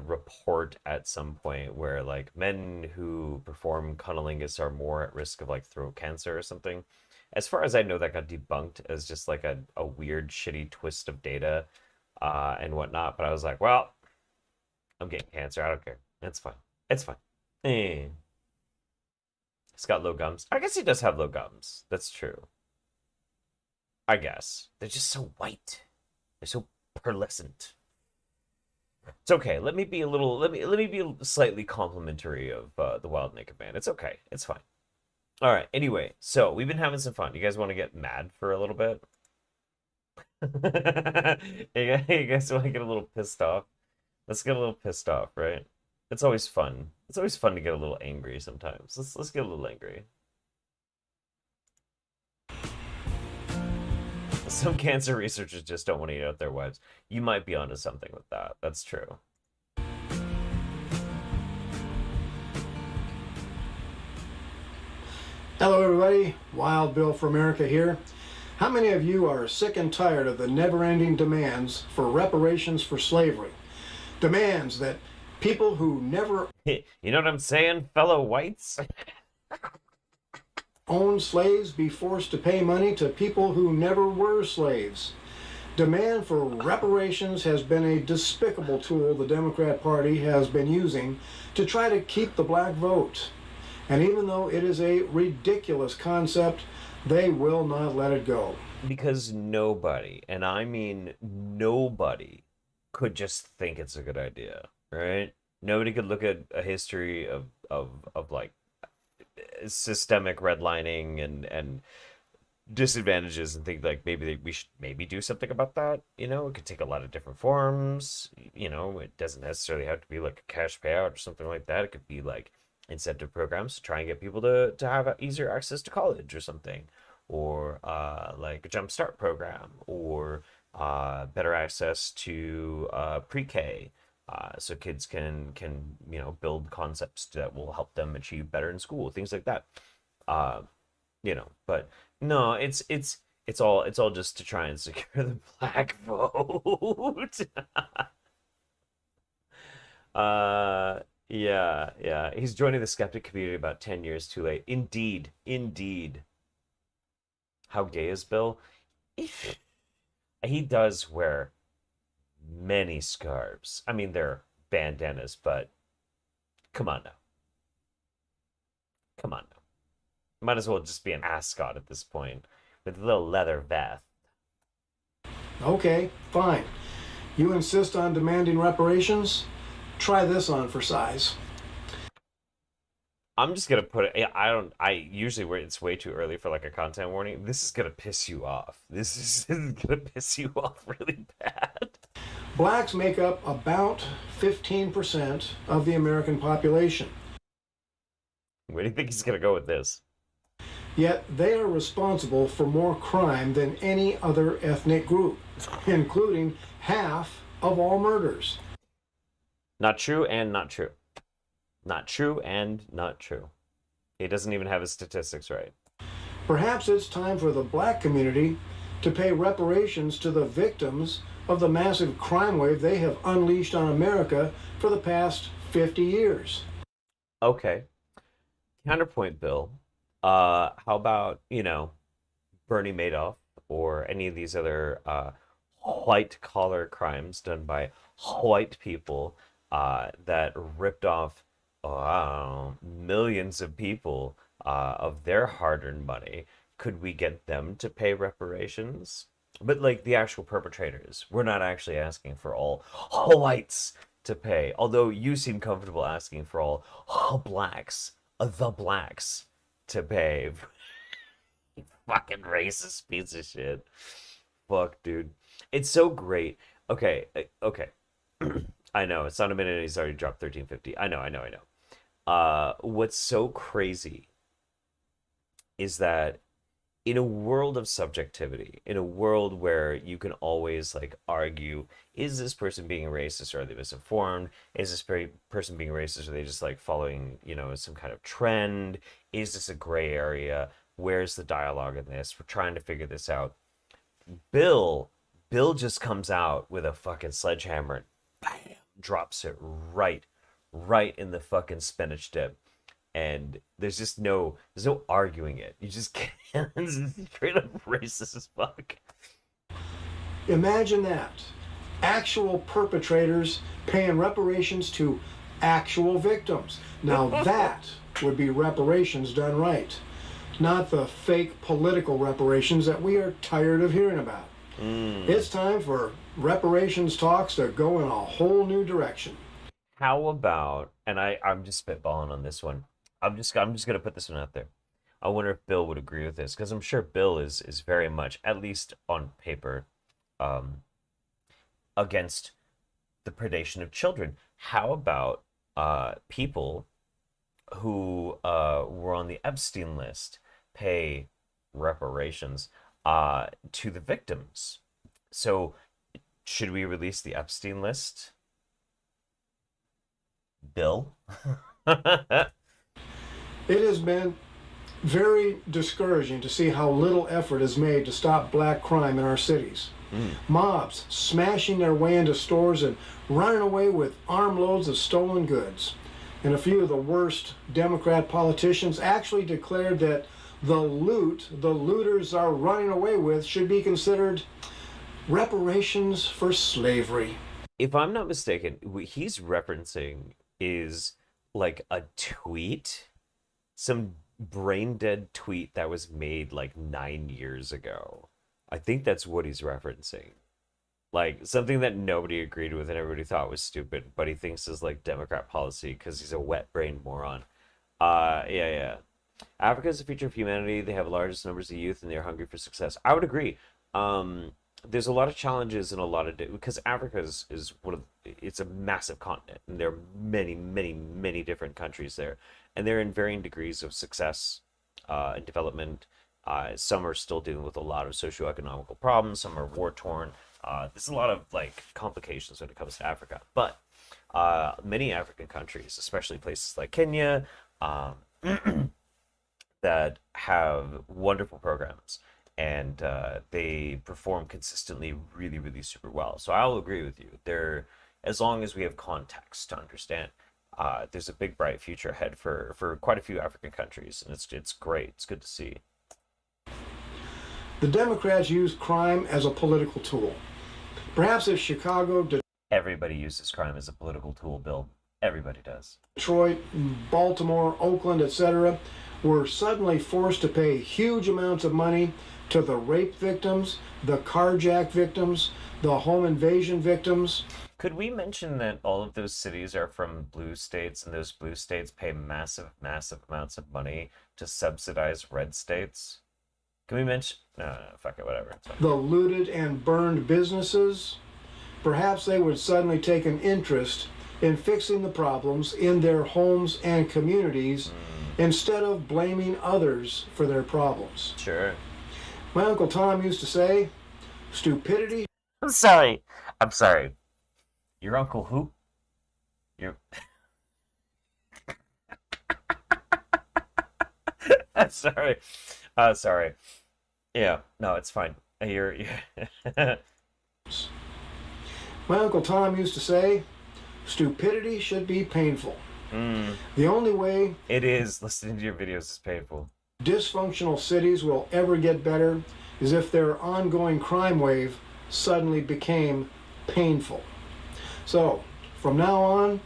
report at some point where like men who perform cunnilingus are more at risk of like throat cancer or something. As far as I know, that got debunked as just like a weird, shitty twist of data and whatnot. But I was like, well, I'm getting cancer. I don't care. It's fine. It's fine. He's got low gums. I guess he does have low gums. That's true. I guess. They're just so white. They're so pearlescent. It's okay. Let me be slightly complimentary of the Wild Naked Man. It's okay. It's fine. All right. Anyway, so we've been having some fun. You guys want to get mad for a little bit? You guys want to get a little pissed off? Let's get a little pissed off, right? It's always fun. It's always fun to get a little angry sometimes. Let's get a little angry. Some cancer researchers just don't want to eat out their wives. You might be onto something with that. That's true. Hello everybody, Wild Bill for America here. How many of you are sick and tired of the never-ending demands for reparations for slavery? Demands that people who never You know what I'm saying, fellow whites? owned slaves be forced to pay money to people who never were slaves. Demand for reparations has been a despicable tool the Democrat Party has been using to try to keep the black vote. And even though it is a ridiculous concept, they will not let it go. Because nobody, and I mean nobody, could just think it's a good idea, right? Nobody could look at a history of like systemic redlining and disadvantages and think like we should maybe do something about that. You know, it could take a lot of different forms. You know, it doesn't necessarily have to be like a cash payout or something like that. It could be like incentive programs to try and get people to have easier access to college or something, or like a jump start program, or better access to pre-K, so kids can build concepts that will help them achieve better in school, things like that. But no, it's all just to try and secure the black vote. Yeah. He's joining the skeptic community about 10 years too late. Indeed. How gay is Bill? He does wear many scarves. I mean, they're bandanas, but come on now. Might as well just be an ascot at this point with a little leather vest. Okay, fine. You insist on demanding reparations? Try this on for size. I'm just gonna put it. I usually where it's way too early for like a content warning. This is gonna piss you off. This is gonna piss you off really bad. Blacks make up about 15% of the American population. Where do you think he's gonna go with this? Yet they are responsible for more crime than any other ethnic group, including half of all murders. Not true and not true. Not true and not true. He doesn't even have his statistics right. Perhaps it's time for the black community to pay reparations to the victims of the massive crime wave they have unleashed on America for the past 50 years. Okay. Counterpoint, Bill. How about, Bernie Madoff or any of these other white collar crimes done by white people that ripped off millions of people of their hard-earned money? Could we get them to pay reparations? But like the actual perpetrators, we're not actually asking for all whites to pay. Although you seem comfortable asking for all blacks, the blacks, to pay. You fucking racist piece of shit. Fuck, dude. It's so great. Okay. I know it's not a minute and he's already dropped 1350. I know. What's so crazy is that in a world of subjectivity, in a world where you can always like argue, is this person being racist or are they misinformed? Is this person being racist or are they just like following, some kind of trend? Is this a gray area? Where's the dialogue in this? We're trying to figure this out. Bill just comes out with a fucking sledgehammer and bam, drops it right in the fucking spinach dip. And there's no arguing it. You just can't. It's straight up racist as fuck. Imagine that. Actual perpetrators paying reparations to actual victims. Now that would be reparations done right. Not the fake political reparations that we are tired of hearing about. It's time for reparations talks to go in a whole new direction. How about, and I'm just spitballing on this one. I'm just gonna put this one out there. I wonder if Bill would agree with this, because I'm sure Bill is very much, at least on paper, against the predation of children. How about people who were on the Epstein list pay reparations to the victims? So should we release the Epstein list? Bill? It has been very discouraging to see how little effort is made to stop black crime in our cities. Mobs smashing their way into stores and running away with armloads of stolen goods. And a few of the worst Democrat politicians actually declared that the loot the looters are running away with should be considered reparations for slavery. If I'm not mistaken, what he's referencing is like a tweet, some brain dead tweet that was made like 9 years ago. I think that's what he's referencing. Like something that nobody agreed with and everybody thought was stupid, but he thinks is like Democrat policy because he's a wet-brained moron. Yeah. Africa is the future of humanity. They have the largest numbers of youth and they're hungry for success. I would agree. There's a lot of challenges and a lot of because Africa is it's a massive continent and there are many different countries there, and they're in varying degrees of success and development. Some are still dealing with a lot of socioeconomical problems. Some are war torn. There's a lot of like complications when it comes to Africa, but many African countries, especially places like Kenya, that have wonderful programs. And they perform consistently really super well. So I'll agree with you. As long as we have context to understand, there's a big bright future ahead for quite a few African countries, and it's great. It's good to see. The Democrats use crime as a political tool. Perhaps if Chicago, Everybody uses crime as a political tool, Bill. Everybody does. Detroit, Baltimore, Oakland, etc., were suddenly forced to pay huge amounts of money to the rape victims, the carjack victims, the home invasion victims. Could we mention that all of those cities are from blue states, and those blue states pay massive, massive amounts of money to subsidize red states? Can we mention? No, fuck it, whatever. The looted and burned businesses. Perhaps they would suddenly take an interest in fixing the problems in their homes and communities instead of blaming others for their problems. Sure. My Uncle Tom used to say, stupidity. I'm sorry. Your uncle who? Your. Sorry. Sorry. Yeah. No, it's fine. You're. My Uncle Tom used to say, stupidity should be painful. The only way it is. Listening to your videos is painful. Dysfunctional cities will ever get better is if their ongoing crime wave suddenly became painful. So, from now on,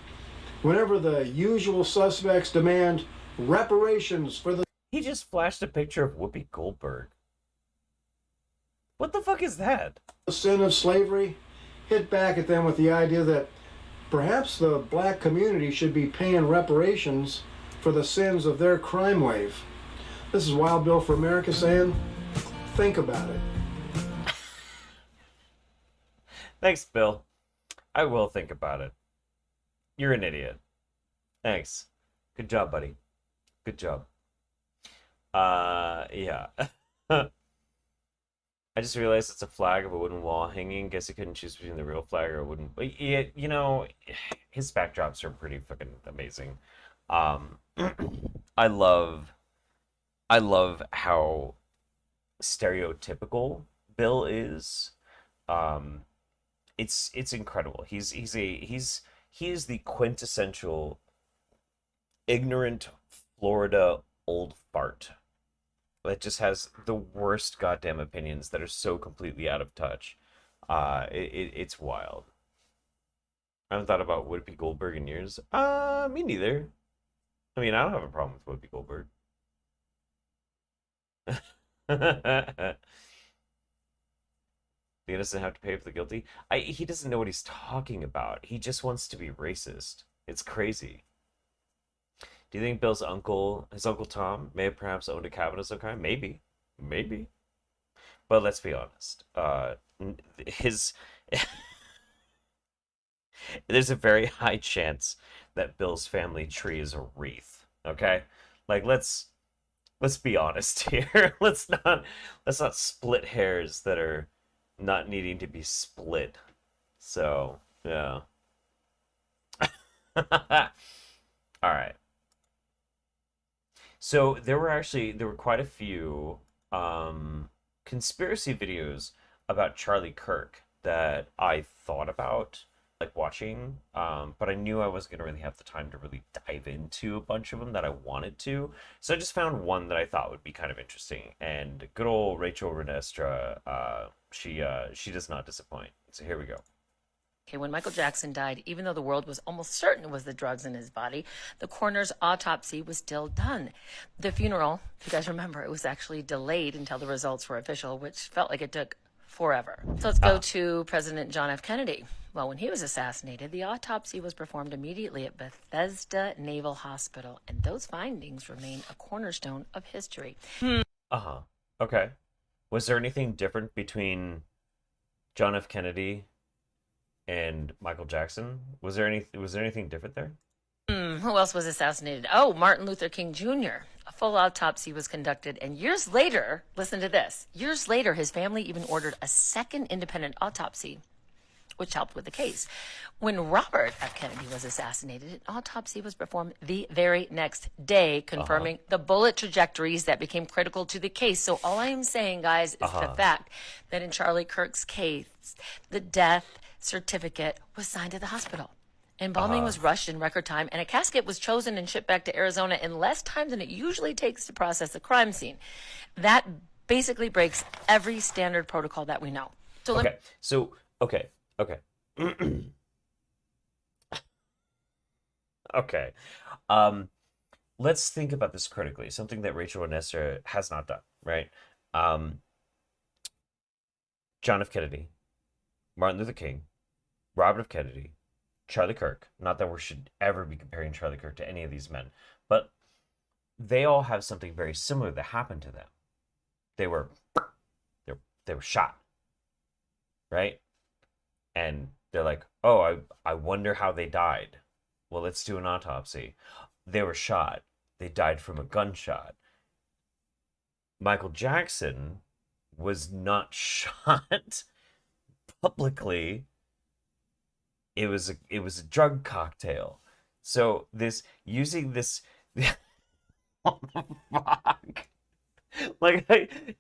whenever the usual suspects demand reparations for the... He just flashed a picture of Whoopi Goldberg. What the fuck is that? The sin of slavery, hit back at them with the idea that perhaps the black community should be paying reparations for the sins of their crime wave. This is Wild Bill for America saying, think about it. Thanks, Bill. I will think about it. You're an idiot. Thanks. Good job, buddy. Good job. Yeah. I just realized it's a flag of a wooden wall hanging. Guess he couldn't choose between the real flag or a wooden... Yeah, you know, his backdrops are pretty fucking amazing. I love how stereotypical Bill is. It's incredible. He is the quintessential ignorant Florida old fart that just has the worst goddamn opinions that are so completely out of touch. It's wild. I haven't thought about Whoopi Goldberg in years. Me neither. I mean, I don't have a problem with Whoopi Goldberg. The innocent have to pay for the guilty. He doesn't know what he's talking about. He just wants to be racist. It's crazy. Do you think Bill's uncle, his Uncle Tom, may have perhaps owned a cabin of some kind? Maybe. But let's be honest. There's a very high chance that Bill's family tree is a wreath. Okay? Like, let's be honest here. Let's not split hairs that are not needing to be split. So, yeah. All right. So there were quite a few conspiracy videos about Charlie Kirk that I thought about like watching, but I knew I wasn't gonna really have the time to really dive into a bunch of them that I wanted to. So I just found one that I thought would be kind of interesting. And good old Rachel Renestra, she does not disappoint. So here we go. Okay, when Michael Jackson died, even though the world was almost certain it was the drugs in his body, the coroner's autopsy was still done. The funeral, if you guys remember, it was actually delayed until the results were official, which felt like it took forever. So let's go to President John F. Kennedy. Well, when he was assassinated, the autopsy was performed immediately at Bethesda Naval Hospital, and those findings remain a cornerstone of history. Uh-huh. Okay. Was there anything different between John F. Kennedy and Michael Jackson? Was there anything different there? Who else was assassinated? Oh, Martin Luther King Jr. A full autopsy was conducted, and years later, listen to this, years later, his family even ordered a second independent autopsy, which helped with the case. When Robert F. Kennedy was assassinated, an autopsy was performed the very next day, confirming the bullet trajectories that became critical to the case. So all I am saying, guys, is the fact that in Charlie Kirk's case, the death certificate was signed at the hospital. Embalming was rushed in record time, and a casket was chosen and shipped back to Arizona in less time than it usually takes to process a crime scene. That basically breaks every standard protocol that we know. So Okay. Okay. Let's think about this critically. Something that Rachel Renestra has not done, right? John F. Kennedy, Martin Luther King, Robert F. Kennedy, Charlie Kirk. Not that we should ever be comparing Charlie Kirk to any of these men, but they all have something very similar that happened to them. They were shot, right? And they're like, oh, I wonder how they died. Well, let's do an autopsy. They were shot. They died from a gunshot. Michael Jackson was not shot publicly. It was a drug cocktail. So using this what the fuck? Like,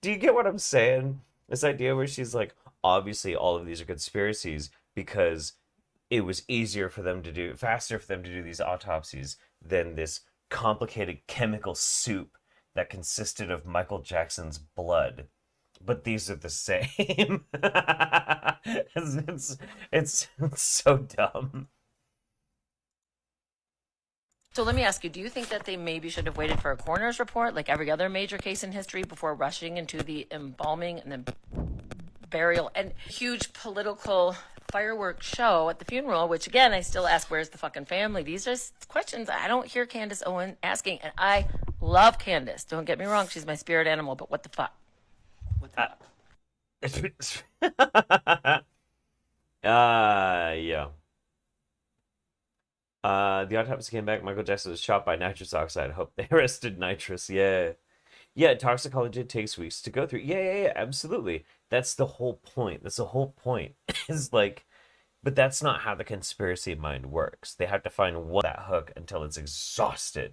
do you get what I'm saying? This idea where she's like, obviously all of these are conspiracies because it was faster for them to do these autopsies than this complicated chemical soup that consisted of Michael Jackson's blood. But these are the same. It's so dumb. So let me ask you, do you think that they maybe should have waited for a coroner's report, like every other major case in history, before rushing into the embalming and then burial and huge political fireworks show at the funeral, which again, I still ask, where's the fucking family? These are questions I don't hear Candace Owen asking, and I love Candace. Don't get me wrong, she's my spirit animal, but what the fuck? What the fuck? Yeah. The autopsy came back. Michael Jackson was shot by nitrous oxide. Hope they arrested nitrous. Yeah. Yeah, toxicology takes weeks to go through. Yeah, absolutely. That's the whole point. Is like, but that's not how the conspiracy mind works. They have to find that hook until it's exhausted.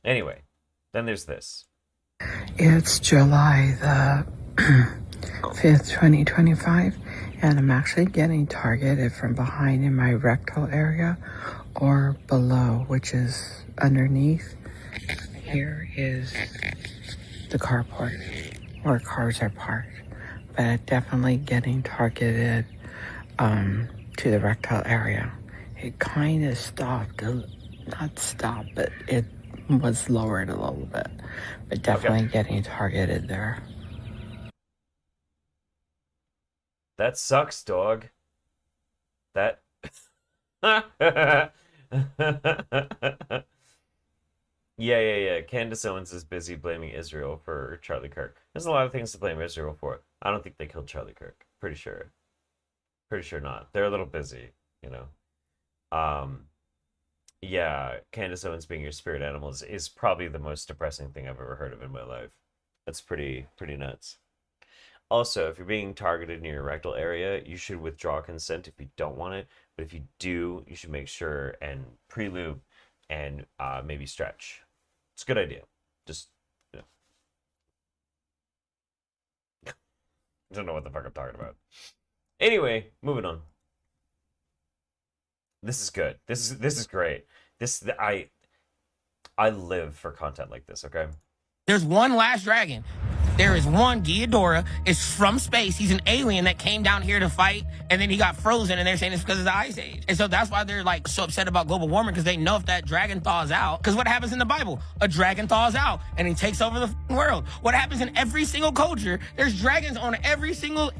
Anyway, then there's this. It's July the 5th, 2025, and I'm actually getting targeted from behind in my rectal area or below, which is underneath. Here is the carport where cars are parked, but I'm definitely getting targeted to the rectal area. It kind of stopped, not stopped, but it was lowered a little bit, but definitely getting targeted there. That sucks, dog. That. Yeah. Candace Owens is busy blaming Israel for Charlie Kirk. There's a lot of things to blame Israel for. I don't think they killed Charlie Kirk. Pretty sure not. They're a little busy, you know. Yeah, Candace Owens being your spirit animal is probably the most depressing thing I've ever heard of in my life. That's pretty nuts. Also, if you're being targeted near your rectal area, you should withdraw consent if you don't want it. But if you do, you should make sure and pre-lube and maybe stretch. It's a good idea. Just, you know. I don't know what the fuck I'm talking about. Anyway, moving on. This is good. This is great. I live for content like this, okay? There's one last dragon. There is one Ghidorah. It's from space. He's an alien that came down here to fight, and then he got frozen, and they're saying it's because of the ice age. And so that's why they're like so upset about global warming, because they know if that dragon thaws out, because what happens in the Bible? A dragon thaws out, and he takes over the world. What happens in every single culture? There's dragons on every single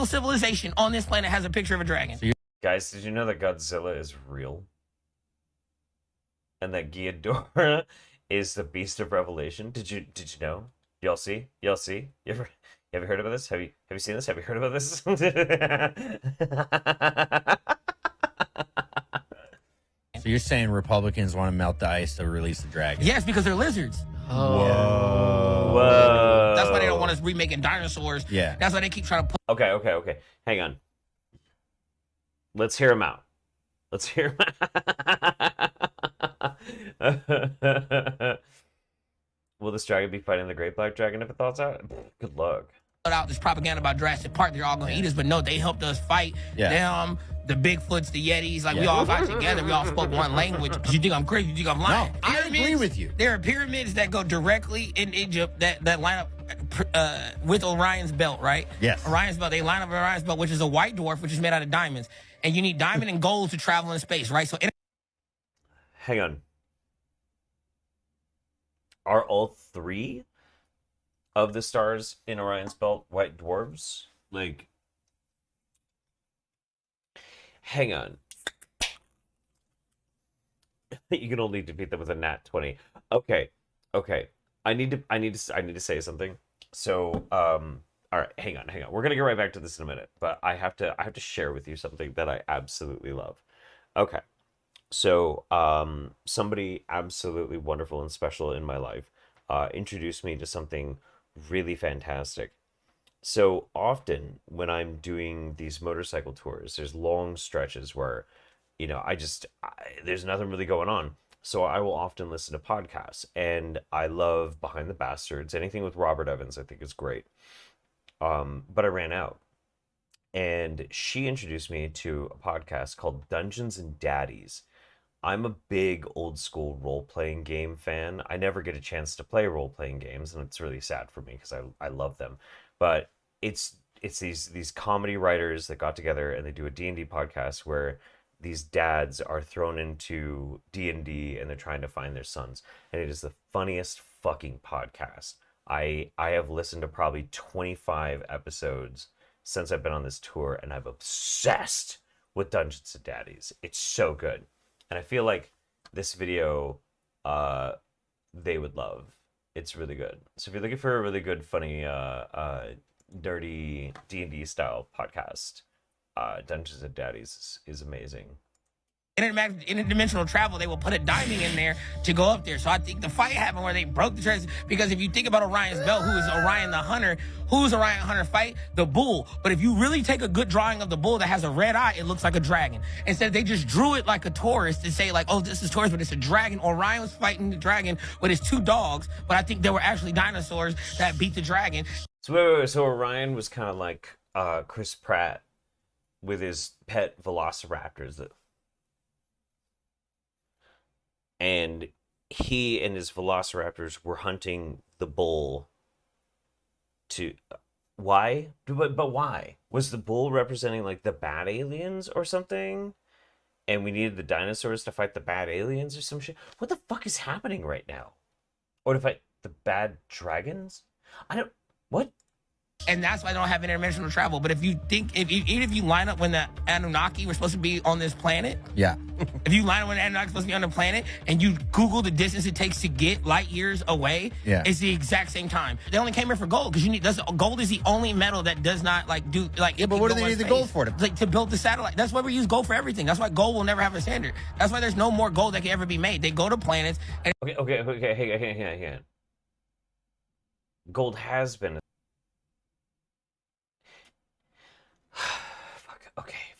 civilization on this planet has a picture of a dragon. Guys, did you know that Godzilla is real? And that Ghidorah is the beast of Revelation? Did you know? Y'all see? Have you heard about this? Have you seen this? Have you heard about this? So you're saying Republicans want to melt the ice to release the dragon? Yes, because they're lizards. Whoa. That's why they don't want us remaking dinosaurs. Yeah. That's why they keep trying to put. Okay. Hang on. Let's hear him out. Will this dragon be fighting the Great Black Dragon if it thaws out? Good luck. Out this propaganda about Jurassic Park, they're all gonna eat us, but no, they helped us fight them, the Bigfoots, the Yetis, like we all got together, we all spoke one language. You think I'm crazy? You think I'm lying? No, I agree with you. There are pyramids that go directly in Egypt that line up with Orion's belt, right? Yes. Orion's belt, they line up with Orion's belt, which is a white dwarf, which is made out of diamonds. And you need diamond and gold to travel in space, right? So hang on. Are all three of the stars in Orion's belt white dwarves? Like, hang on. You can only defeat them with a nat 20. Okay. I need to say something. So, all right, hang on. We're gonna get right back to this in a minute, but I have to share with you something that I absolutely love. Okay. So, somebody absolutely wonderful and special in my life introduced me to something really fantastic. So often when I'm doing these motorcycle tours, there's long stretches where, there's nothing really going on. So I will often listen to podcasts, and I love Behind the Bastards. Anything with Robert Evans, I think is great. But I ran out, and she introduced me to a podcast called Dungeons and Daddies. I'm a big old school role playing game fan. I never get a chance to play role playing games, and it's really sad for me because I love them. But it's these comedy writers that got together and they do a D&D podcast where these dads are thrown into D&D and they're trying to find their sons. And it is the funniest fucking podcast. I have listened to probably 25 episodes since I've been on this tour, and I'm obsessed with Dungeons and Daddies. It's so good. And I feel like this video they would love. It's really good. So if you're looking for a really good, funny, dirty D&D style podcast, Dungeons and Daddies is amazing. Interdimensional travel, they will put a diamond in there to go up there. So I think the fight happened where they broke the treasure, because if you think about Orion's belt, who is Orion the hunter, who's Orion hunter fight? The bull. But if you really take a good drawing of the bull that has a red eye, it looks like a dragon. Instead, they just drew it like a Taurus to say like, oh, this is Taurus, but it's a dragon. Orion was fighting the dragon with his two dogs, but I think there were actually dinosaurs that beat the dragon. So wait. So Orion was kind of like Chris Pratt with his pet velociraptors that... And he and his velociraptors were hunting the bull to... Why? But why? Was the bull representing like the bad aliens or something? And we needed the dinosaurs to fight the bad aliens or some shit? What the fuck is happening right now? Or to fight the bad dragons? What? And that's why I don't have interdimensional travel. But if you think, even if you line up when the Anunnaki were supposed to be on this planet, yeah. If you line up when the Anunnaki supposed to be on the planet, and you Google the distance it takes to get light years away, yeah, it's the exact same time. They only came here for gold because gold is the only metal that does not do like. Yeah, but what do they need the gold for? To build the satellite. That's why we use gold for everything. That's why gold will never have a standard. That's why there's no more gold that can ever be made. They go to planets. And Okay. Hang on. Gold has been.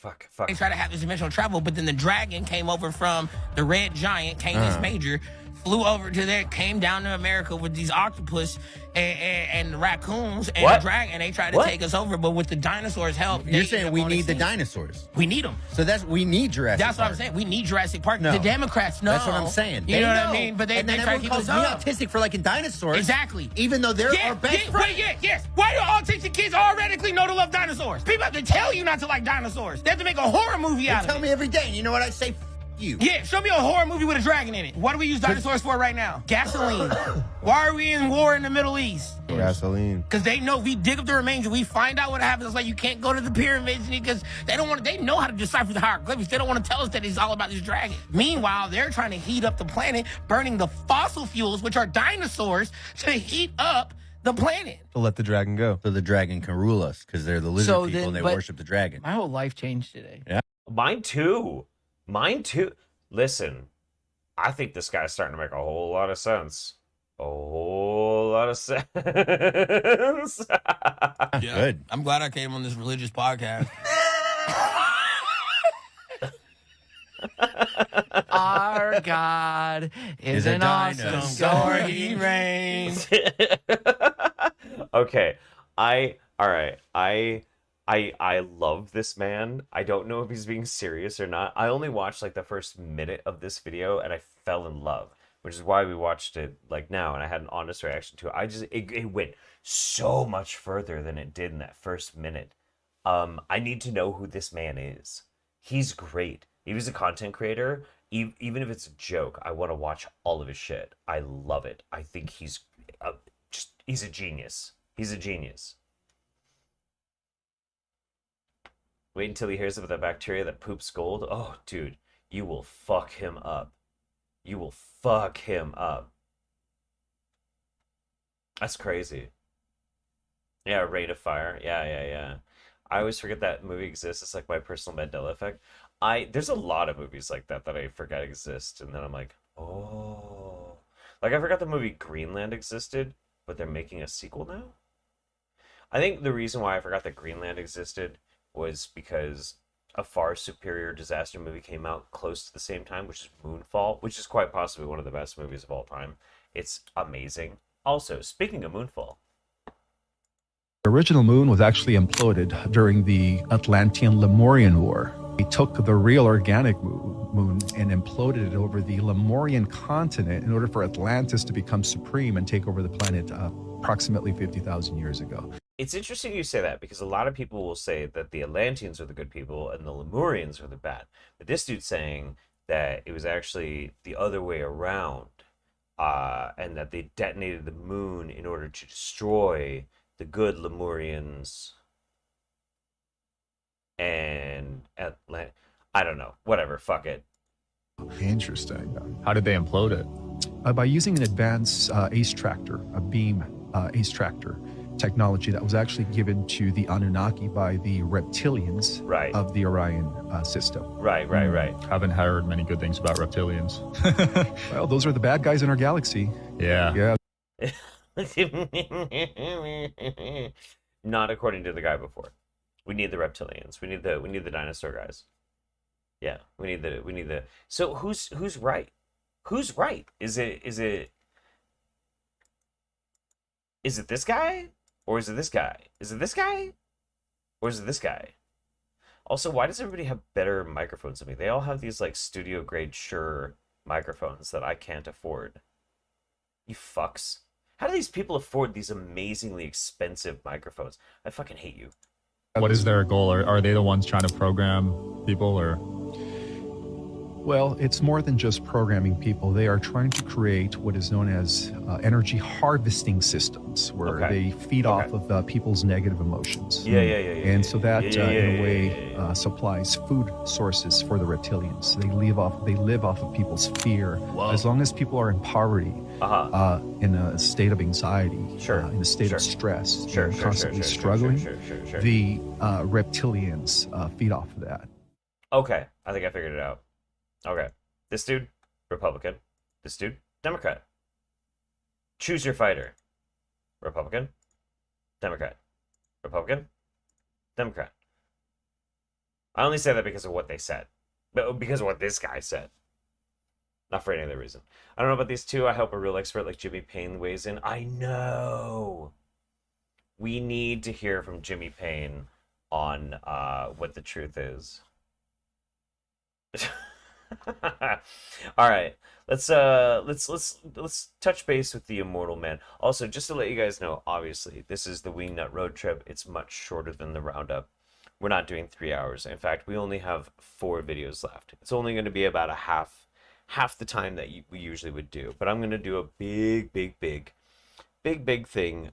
Fuck. They try to have this dimensional travel, but then the dragon came over from the red giant, Canis Major, flew over to there, came down to America with these octopus and raccoons and a dragon, and they tried to take us over, but with the dinosaurs' help. You're saying we need the dinosaurs? We need them. So we need Jurassic Park. That's what I'm saying. We need Jurassic Park. No. The Democrats know. That's what I'm saying. You know what I mean? But they try to keep us up. autistic for liking dinosaurs. Exactly. Even though they're our best friends. Yes. Why do autistic kids already know to love dinosaurs? People have to tell you not to like dinosaurs. They have to make a horror movie out of it. Tell me every day. And you know what I say? You. Yeah, show me a horror movie with a dragon in it. What do we use dinosaurs for right now? Gasoline. Why are we in war in the Middle East? Gasoline. Because they know if we dig up the remains and we find out what happens. It's like you can't go to the pyramids because they know how to decipher the hieroglyphics. They don't want to tell us that it's all about this dragon. Meanwhile, they're trying to heat up the planet, burning the fossil fuels, which are dinosaurs, to heat up the planet. To let the dragon go. So the dragon can rule us because they're the lizard people and they worship the dragon. My whole life changed today. Yeah. Mine too. Listen, I think this guy's starting to make a whole lot of sense. A whole lot of sense. Yeah, good. I'm glad I came on this religious podcast. Our God is an awesome God. He reigns. Okay. I love this man. I don't know if he's being serious or not. I only watched like the first minute of this video and I fell in love, which is why we watched it like now, and I had an honest reaction to it. It went so much further than it did in that first minute. I need to know who this man is. He's great. If he's a content creator, even if it's a joke, I want to watch all of his shit. I love it. I think he's he's a genius. He's a genius. Wait until he hears about the bacteria that poops gold. Oh, dude, you will fuck him up. You will fuck him up. That's crazy. Yeah, Rain of Fire. Yeah. I always forget that movie exists. It's like my personal Mandela effect. There's a lot of movies like that that I forget exist, and then I'm like, oh. Like I forgot the movie Greenland existed, but they're making a sequel now? I think the reason why I forgot that Greenland existed was because a far superior disaster movie came out close to the same time, which is Moonfall, which is quite possibly one of the best movies of all time. It's amazing. Also, speaking of Moonfall, the original moon was actually imploded during the Atlantean-Lemurian War. They took the real organic moon and imploded it over the Lemurian continent in order for Atlantis to become supreme and take over the planet approximately 50,000 years ago. it's interesting you say that because a lot of people will say that the Atlanteans are the good people and the Lemurians are the bad. But this dude's saying that it was actually the other way around, and that they detonated the moon in order to destroy the good Lemurians and I don't know. Whatever. Fuck it. Interesting. How did they implode it? By using an advanced ACE tractor, a beam ACE tractor technology that was actually given to the Anunnaki by the reptilians of the Orion system. Right. Haven't heard many good things about reptilians. Well, those are the bad guys in our galaxy. Yeah. Not according to the guy before. We need the reptilians. We need the dinosaur guys. Yeah, we need the. So who's right? Who's right? Is it this guy? Or is it this guy? Is it this guy? Or is it this guy? Also, why does everybody have better microphones than me? They all have these like studio grade Shure microphones that I can't afford. You fucks. How do these people afford these amazingly expensive microphones? I fucking hate you. What is their goal? Are they the ones trying to program people or? Well, it's more than just programming people. They are trying to create what is known as energy harvesting systems, where they feed off of people's negative emotions. And so that, in a way, supplies food sources for the reptilians. They live off of people's fear. Whoa. As long as people are in poverty, in a state of anxiety, in a state of stress, constantly struggling, the reptilians feed off of that. Okay, I think I figured it out. Okay, this dude, Republican. This dude, Democrat. Choose your fighter. Republican, Democrat. Republican, Democrat. I only say that because of what they said. But because of what this guy said. Not for any other reason. I don't know about these two. I hope a real expert like Jimmy Payne weighs in. I know. We need to hear from Jimmy Payne on what the truth is. All right, let's touch base with the Immortal Man. Also, just to let you guys know, obviously this is the Wingnut road trip. It's much shorter than the roundup. We're not doing 3 hours. In fact, we only have 4 videos left. It's only going to be about a half the time that we usually would do. But I'm going to do a big thing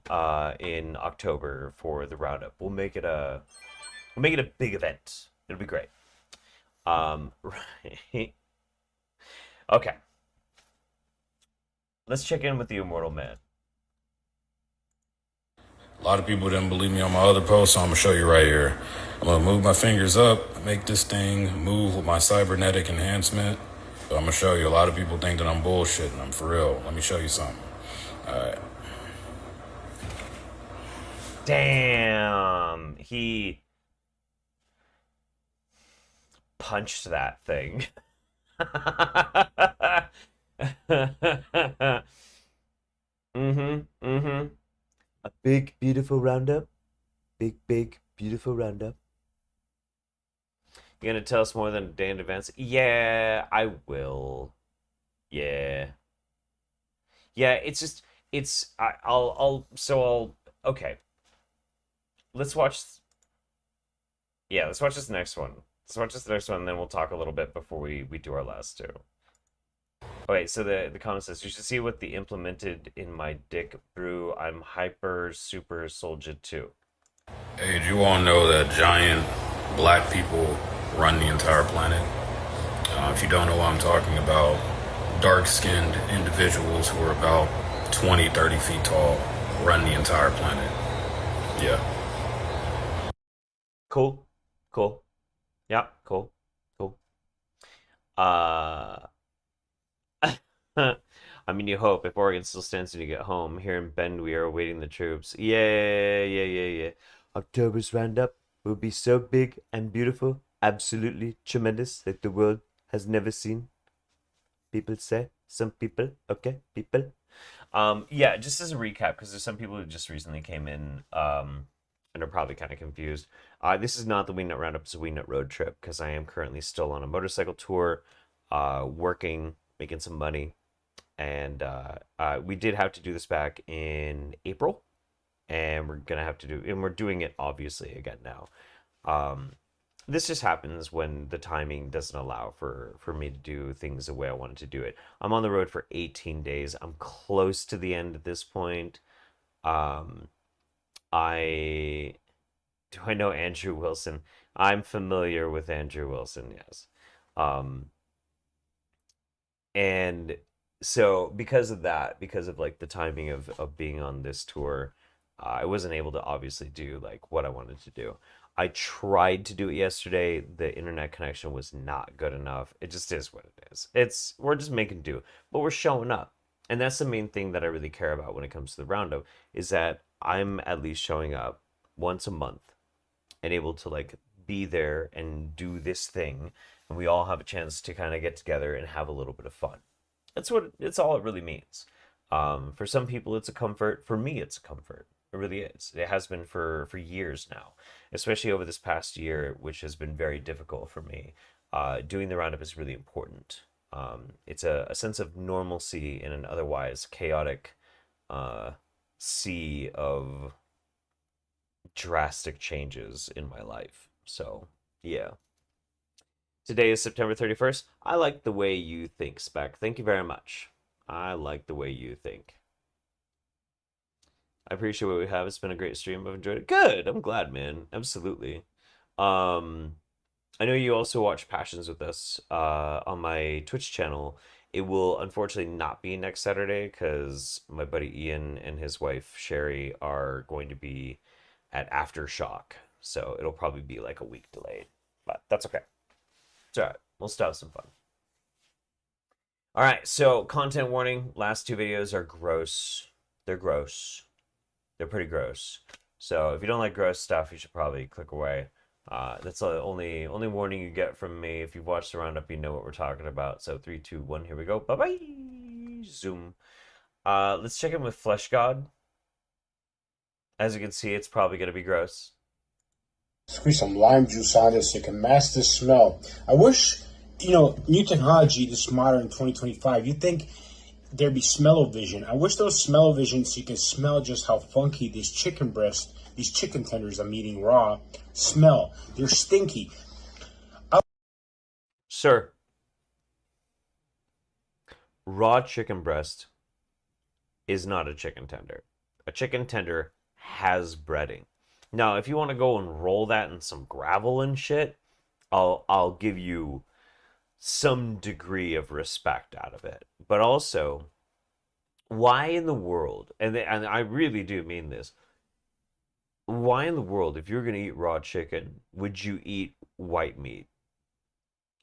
in October for the roundup. We'll make it a big event. It'll be great. Right. Okay. Let's check in with the Immortal Man. A lot of people didn't believe me on my other post, so I'm gonna show you right here. I'm gonna move my fingers up, make this thing move with my cybernetic enhancement. So I'm gonna show you. A lot of people think that I'm bullshitting. I'm for real. Let me show you something. All right. Damn, he punched that thing. A big, beautiful roundup. Big, beautiful roundup. You gonna tell us more than a day in advance? Yeah, I will. Yeah, it's just, okay. Let's watch this next one. Let's watch this next one, and then we'll talk a little bit before we do our last two. Okay, so the comment says, you should see what the implemented in my dick brew. I'm hyper super soldier too. Hey, do you all know that giant black people run the entire planet? If you don't know what I'm talking about, dark-skinned individuals who are about 20, 30 feet tall run the entire planet. Yeah. Cool. Cool. Yeah, cool. Cool. I mean, you hope if Oregon still stands when you get home. Here in Bend, we are awaiting the troops. Yeah. October's roundup will be so big and beautiful, absolutely tremendous, that the world has never seen. People say, some people, okay, people. Yeah, just as a recap, because there's some people who just recently came in, and are probably kind of confused. This is not the Wingnut Roundup, it's a Wingnut Road Trip, because I am currently still on a motorcycle tour, working, making some money, and we did have to do this back in April, and we're doing it obviously again now. This just happens when the timing doesn't allow for me to do things the way I wanted to do it. I'm on the road for 18 days. I'm close to the end at this point. Do I know Andrew Wilson? I'm familiar with Andrew Wilson, yes. And so because of that, because of like the timing of being on this tour, I wasn't able to obviously do like what I wanted to do. I tried to do it yesterday. The internet connection was not good enough. It just is what it is. We're just making do, but we're showing up. And that's the main thing that I really care about when it comes to the roundup, is that I'm at least showing up once a month and able to like be there and do this thing, and we all have a chance to kind of get together and have a little bit of fun. It's all it really means. For some people it's a comfort. For me it's a comfort. It really is. It has been for years now, especially over this past year, which has been very difficult for me. Doing the roundup is really important. It's a sense of normalcy in an otherwise chaotic sea of drastic changes in my life. So, yeah. Today is September 31st. I like the way you think, Spec. Thank you very much. I like the way you think. I appreciate what we have. It's been a great stream. I've enjoyed it. Good. I'm glad, man. Absolutely. I know you also watch Passions with us on my Twitch channel. It will unfortunately not be next Saturday because my buddy Ian and his wife Sherry are going to be at Aftershock. So it'll probably be like a week delayed. But that's okay. It's alright. We'll still have some fun. Alright, so content warning. Last two videos are gross. They're gross. They're pretty gross. So if you don't like gross stuff, you should probably click away. That's the only warning you get from me. If you've watched the roundup, you know what we're talking about. So 3, 2, 1, here we go. Bye-bye. Zoom. Let's check in with Flesh God. As you can see, it's probably going to be gross. Squeeze some lime juice on this so you can mask the smell. I wish, new technology, this modern 2025, you'd think there'd be smell-o-vision. I wish there was smell-o-vision so you can smell just how funky these chicken breasts, these chicken tenders I'm eating raw, smell. They're stinky. Sir, raw chicken breast is not a chicken tender. A chicken tender has breading. Now, if you want to go and roll that in some gravel and shit, I'll give you some degree of respect out of it. But also, why in the world, and I really do mean this, why in the world, if you're going to eat raw chicken, would you eat white meat?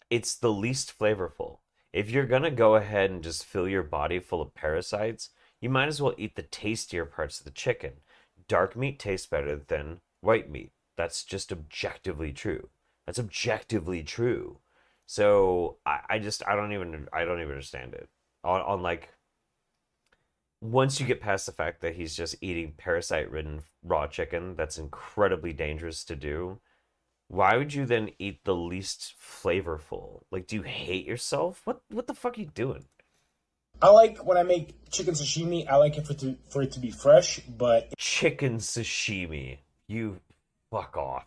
It's the least flavorful. If you're going to go ahead and just fill your body full of parasites, you might as well eat the tastier parts of the chicken. Dark meat tastes better than white meat. That's just objectively true. That's objectively true. So I don't even understand it. On like, once you get past the fact that he's just eating parasite-ridden raw chicken, that's incredibly dangerous to do. Why would you then eat the least flavorful? Like, do you hate yourself? What the fuck are you doing? I like when I make chicken sashimi, I like it for it to be fresh, but... Chicken sashimi. You fuck off.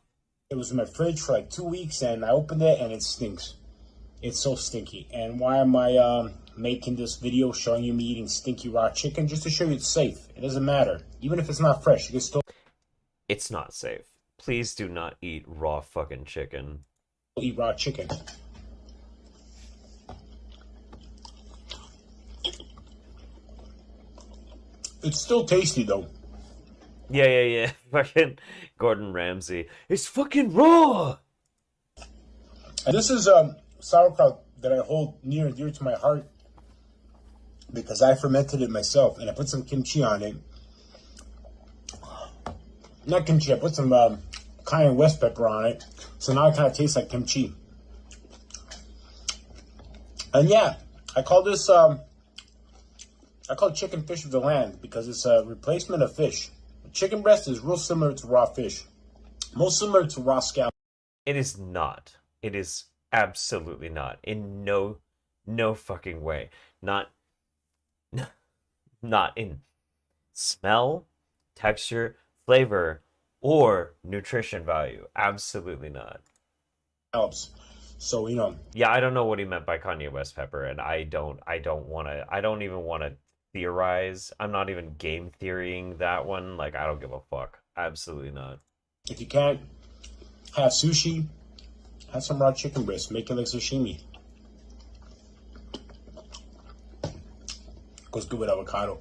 It was in my fridge for like 2 weeks, and I opened it, and it stinks. It's so stinky. And why am I making this video showing you me eating stinky raw chicken just to show you it's safe. It doesn't matter. Even if it's not fresh, you can still It's not safe. Please do not eat raw fucking chicken. eat raw chicken. It's still tasty though. Yeah. Fucking Gordon Ramsay. It's fucking raw! And this is sauerkraut that I hold near and dear to my heart because I fermented it myself and I put some kimchi on it. Not kimchi, I put some cayenne west pepper on it. So now it kind of tastes like kimchi. And yeah, I call this, I call it chicken fish of the land because it's a replacement of fish. Chicken breast is real similar to raw fish. Most similar to raw scallion. It is not. It is absolutely not. In no fucking way. Not in smell, texture, flavor, or nutrition value. Absolutely not. Helps. So, you know. Yeah, I don't know what he meant by Kanye West pepper, and I don't even want to theorize. I'm not even game theorying that one. Like, I don't give a fuck. Absolutely not. If you can't have sushi, have some raw chicken breast. Make it like sashimi. Goes good with avocado.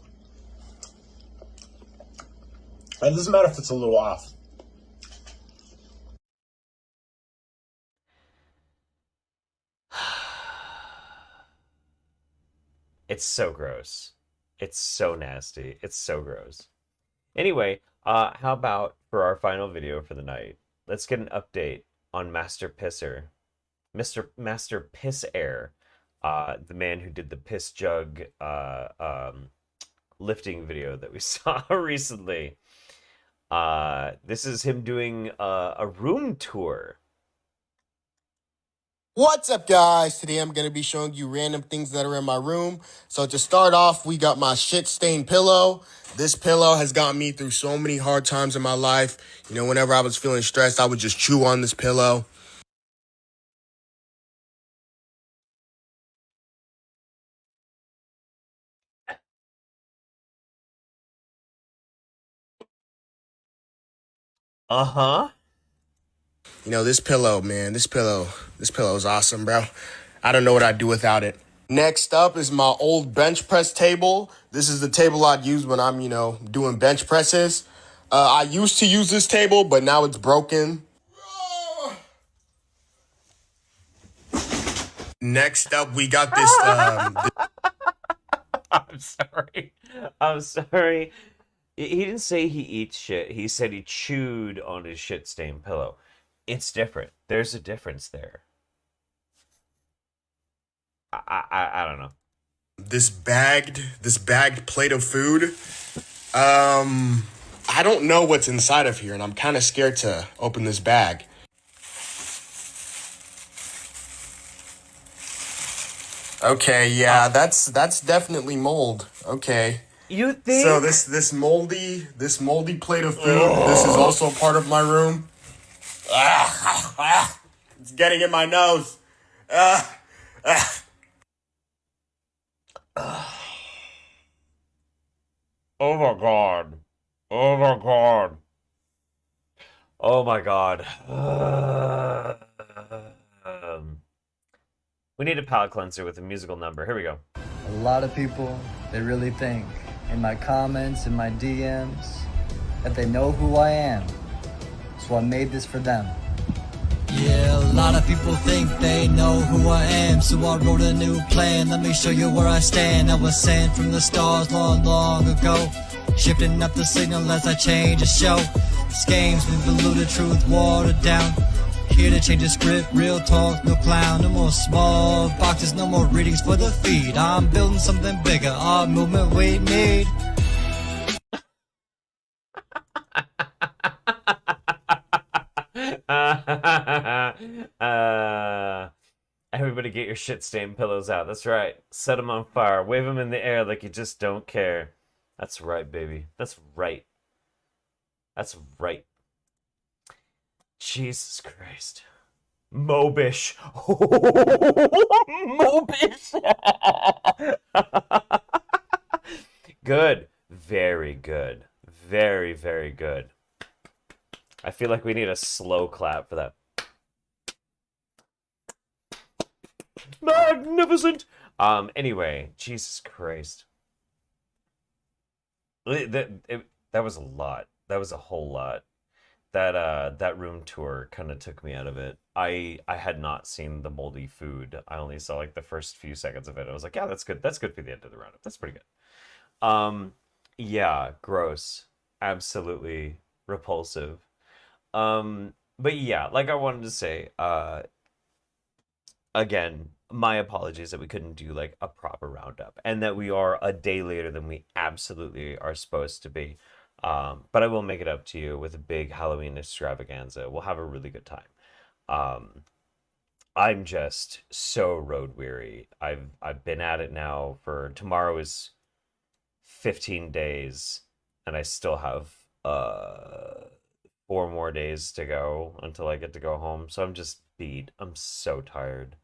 And it doesn't matter if it's a little off. It's so gross. It's so nasty. It's so gross. Anyway, how about for our final video for the night, let's get an update on Master Pisser. Master Piss Air, the man who did the piss jug lifting video that we saw recently. This is him doing a room tour. What's up, guys? Today I'm going to be showing you random things that are in my room. So to start off, we got my shit-stained pillow. This pillow has gotten me through so many hard times in my life. You know, whenever I was feeling stressed, I would just chew on this pillow. Uh-huh. You know, this pillow, man, this pillow is awesome, bro. I don't know what I'd do without it. Next up is my old bench press table. This is the table I'd use when I'm, you know, doing bench presses. I used to use this table, but now it's broken. Next up, we got this. I'm sorry. He didn't say he eats shit. He said he chewed on his shit-stained pillow. It's different. There's a difference there. I don't know. This bagged plate of food. I don't know what's inside of here, and I'm kind of scared to open this bag. Okay, yeah, that's definitely mold. Okay. You think? So this moldy plate of food. This is also part of my room. It's getting in my nose. Oh my god. Oh my god. Oh my god. We need a palate cleanser with a musical number. Here we go. A lot of people, they really think in my comments, in my DMs, that they know who I am. So I made this for them. Yeah, a lot of people think they know who I am, so I wrote a new plan. Let me show you where I stand. I was sent from the stars long, long ago, shifting up the signal as I change the show. Schemes been diluted, truth watered down. Here to change the script, real talk, no clown. No more small boxes, no more readings for the feed. I'm building something bigger, our movement we need. Everybody get your shit-stained pillows out. That's right. Set them on fire. Wave them in the air like you just don't care. That's right, baby. That's right. That's right. Jesus Christ. Mobish. Mobish. Good. Very good. Very, very good. I feel like we need a slow clap for that. Magnificent. Anyway, Jesus Christ. That was a lot. That was a whole lot. That room tour kind of took me out of it. I had not seen the moldy food. I only saw like the first few seconds of it. I was like, yeah, that's good. That's good for the end of the roundup. That's pretty good. Yeah, gross. Absolutely repulsive. But yeah, like I wanted to say, again, my apologies that we couldn't do like a proper roundup and that we are a day later than we absolutely are supposed to be. But I will make it up to you with a big Halloween extravaganza. We'll have a really good time. I'm just so road weary. I've been at it now for tomorrow is 15 days and I still have 4 more days to go until I get to go home. So I'm just beat. I'm so tired.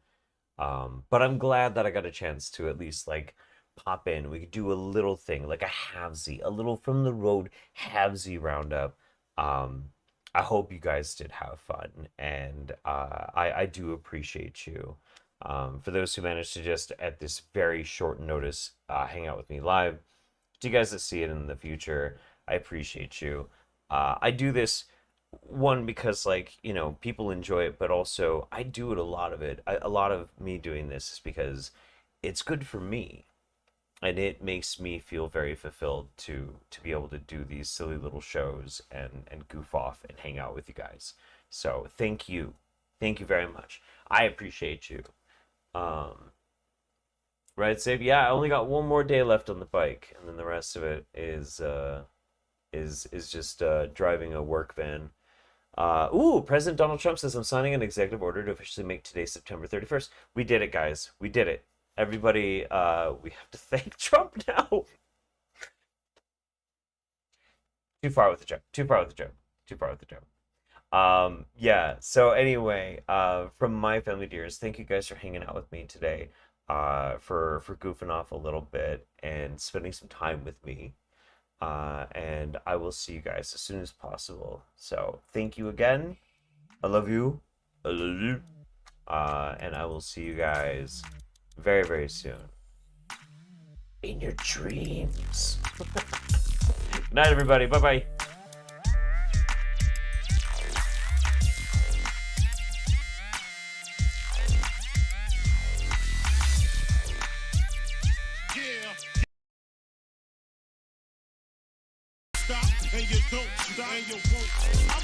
But I'm glad that I got a chance to at least like pop in. We could do a little thing, like a halvesy, a little from the road halvesy roundup. I hope you guys did have fun, and I do appreciate you. For those who managed to just at this very short notice hang out with me live, to you guys that see it in the future, I appreciate you. I do this one because like, you know, people enjoy it, but also I do it a lot of it. A lot of me doing this is because it's good for me. And it makes me feel very fulfilled to be able to do these silly little shows and goof off and hang out with you guys. So thank you. Thank you very much. I appreciate you. Right, Save? Yeah, I only got 1 more day left on the bike, and then the rest of it is just driving a work van. President Donald Trump says I'm signing an executive order to officially make today September 31st. We did it, guys. We did it. Everybody, we have to thank Trump now. Too far with the joke. Too far with the joke. Too far with the joke. Yeah, so anyway, from my family dears, thank you guys for hanging out with me today, for goofing off a little bit and spending some time with me. And I will see you guys as soon as possible. So thank you again. I love you. I love you. And I will see you guys very, very soon. In your dreams. Good night, everybody. Bye-bye. And you don't stop and you won't. I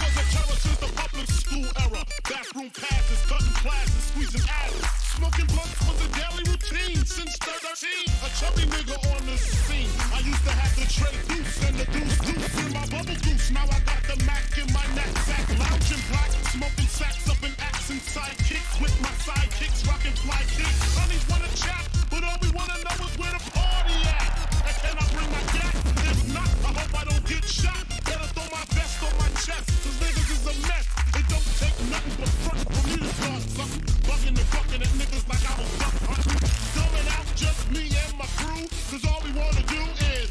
was a terror since the public school era. Bathroom passes, cutting classes, squeezing asses. Smoking blunts was a daily routine since 13. A chubby nigga on the scene. I used to have the tray deuce and the deuce in my bubble goose. Now I got the Mac in my knapsack, lounging black, smoking sacks up in accent sidekicks with my sidekicks, rocking fly kicks. Honeys wanna chat, but all we wanna know is where the party at. And can I bring my gat? If not, I hope I don't get shot. Better throw my vest on my chest, cause niggas is a mess. It don't take nothing but front for me to start something. Bugging and fucking at niggas like I was duck hunting. Dumbing out just me and my crew, cause all we wanna do is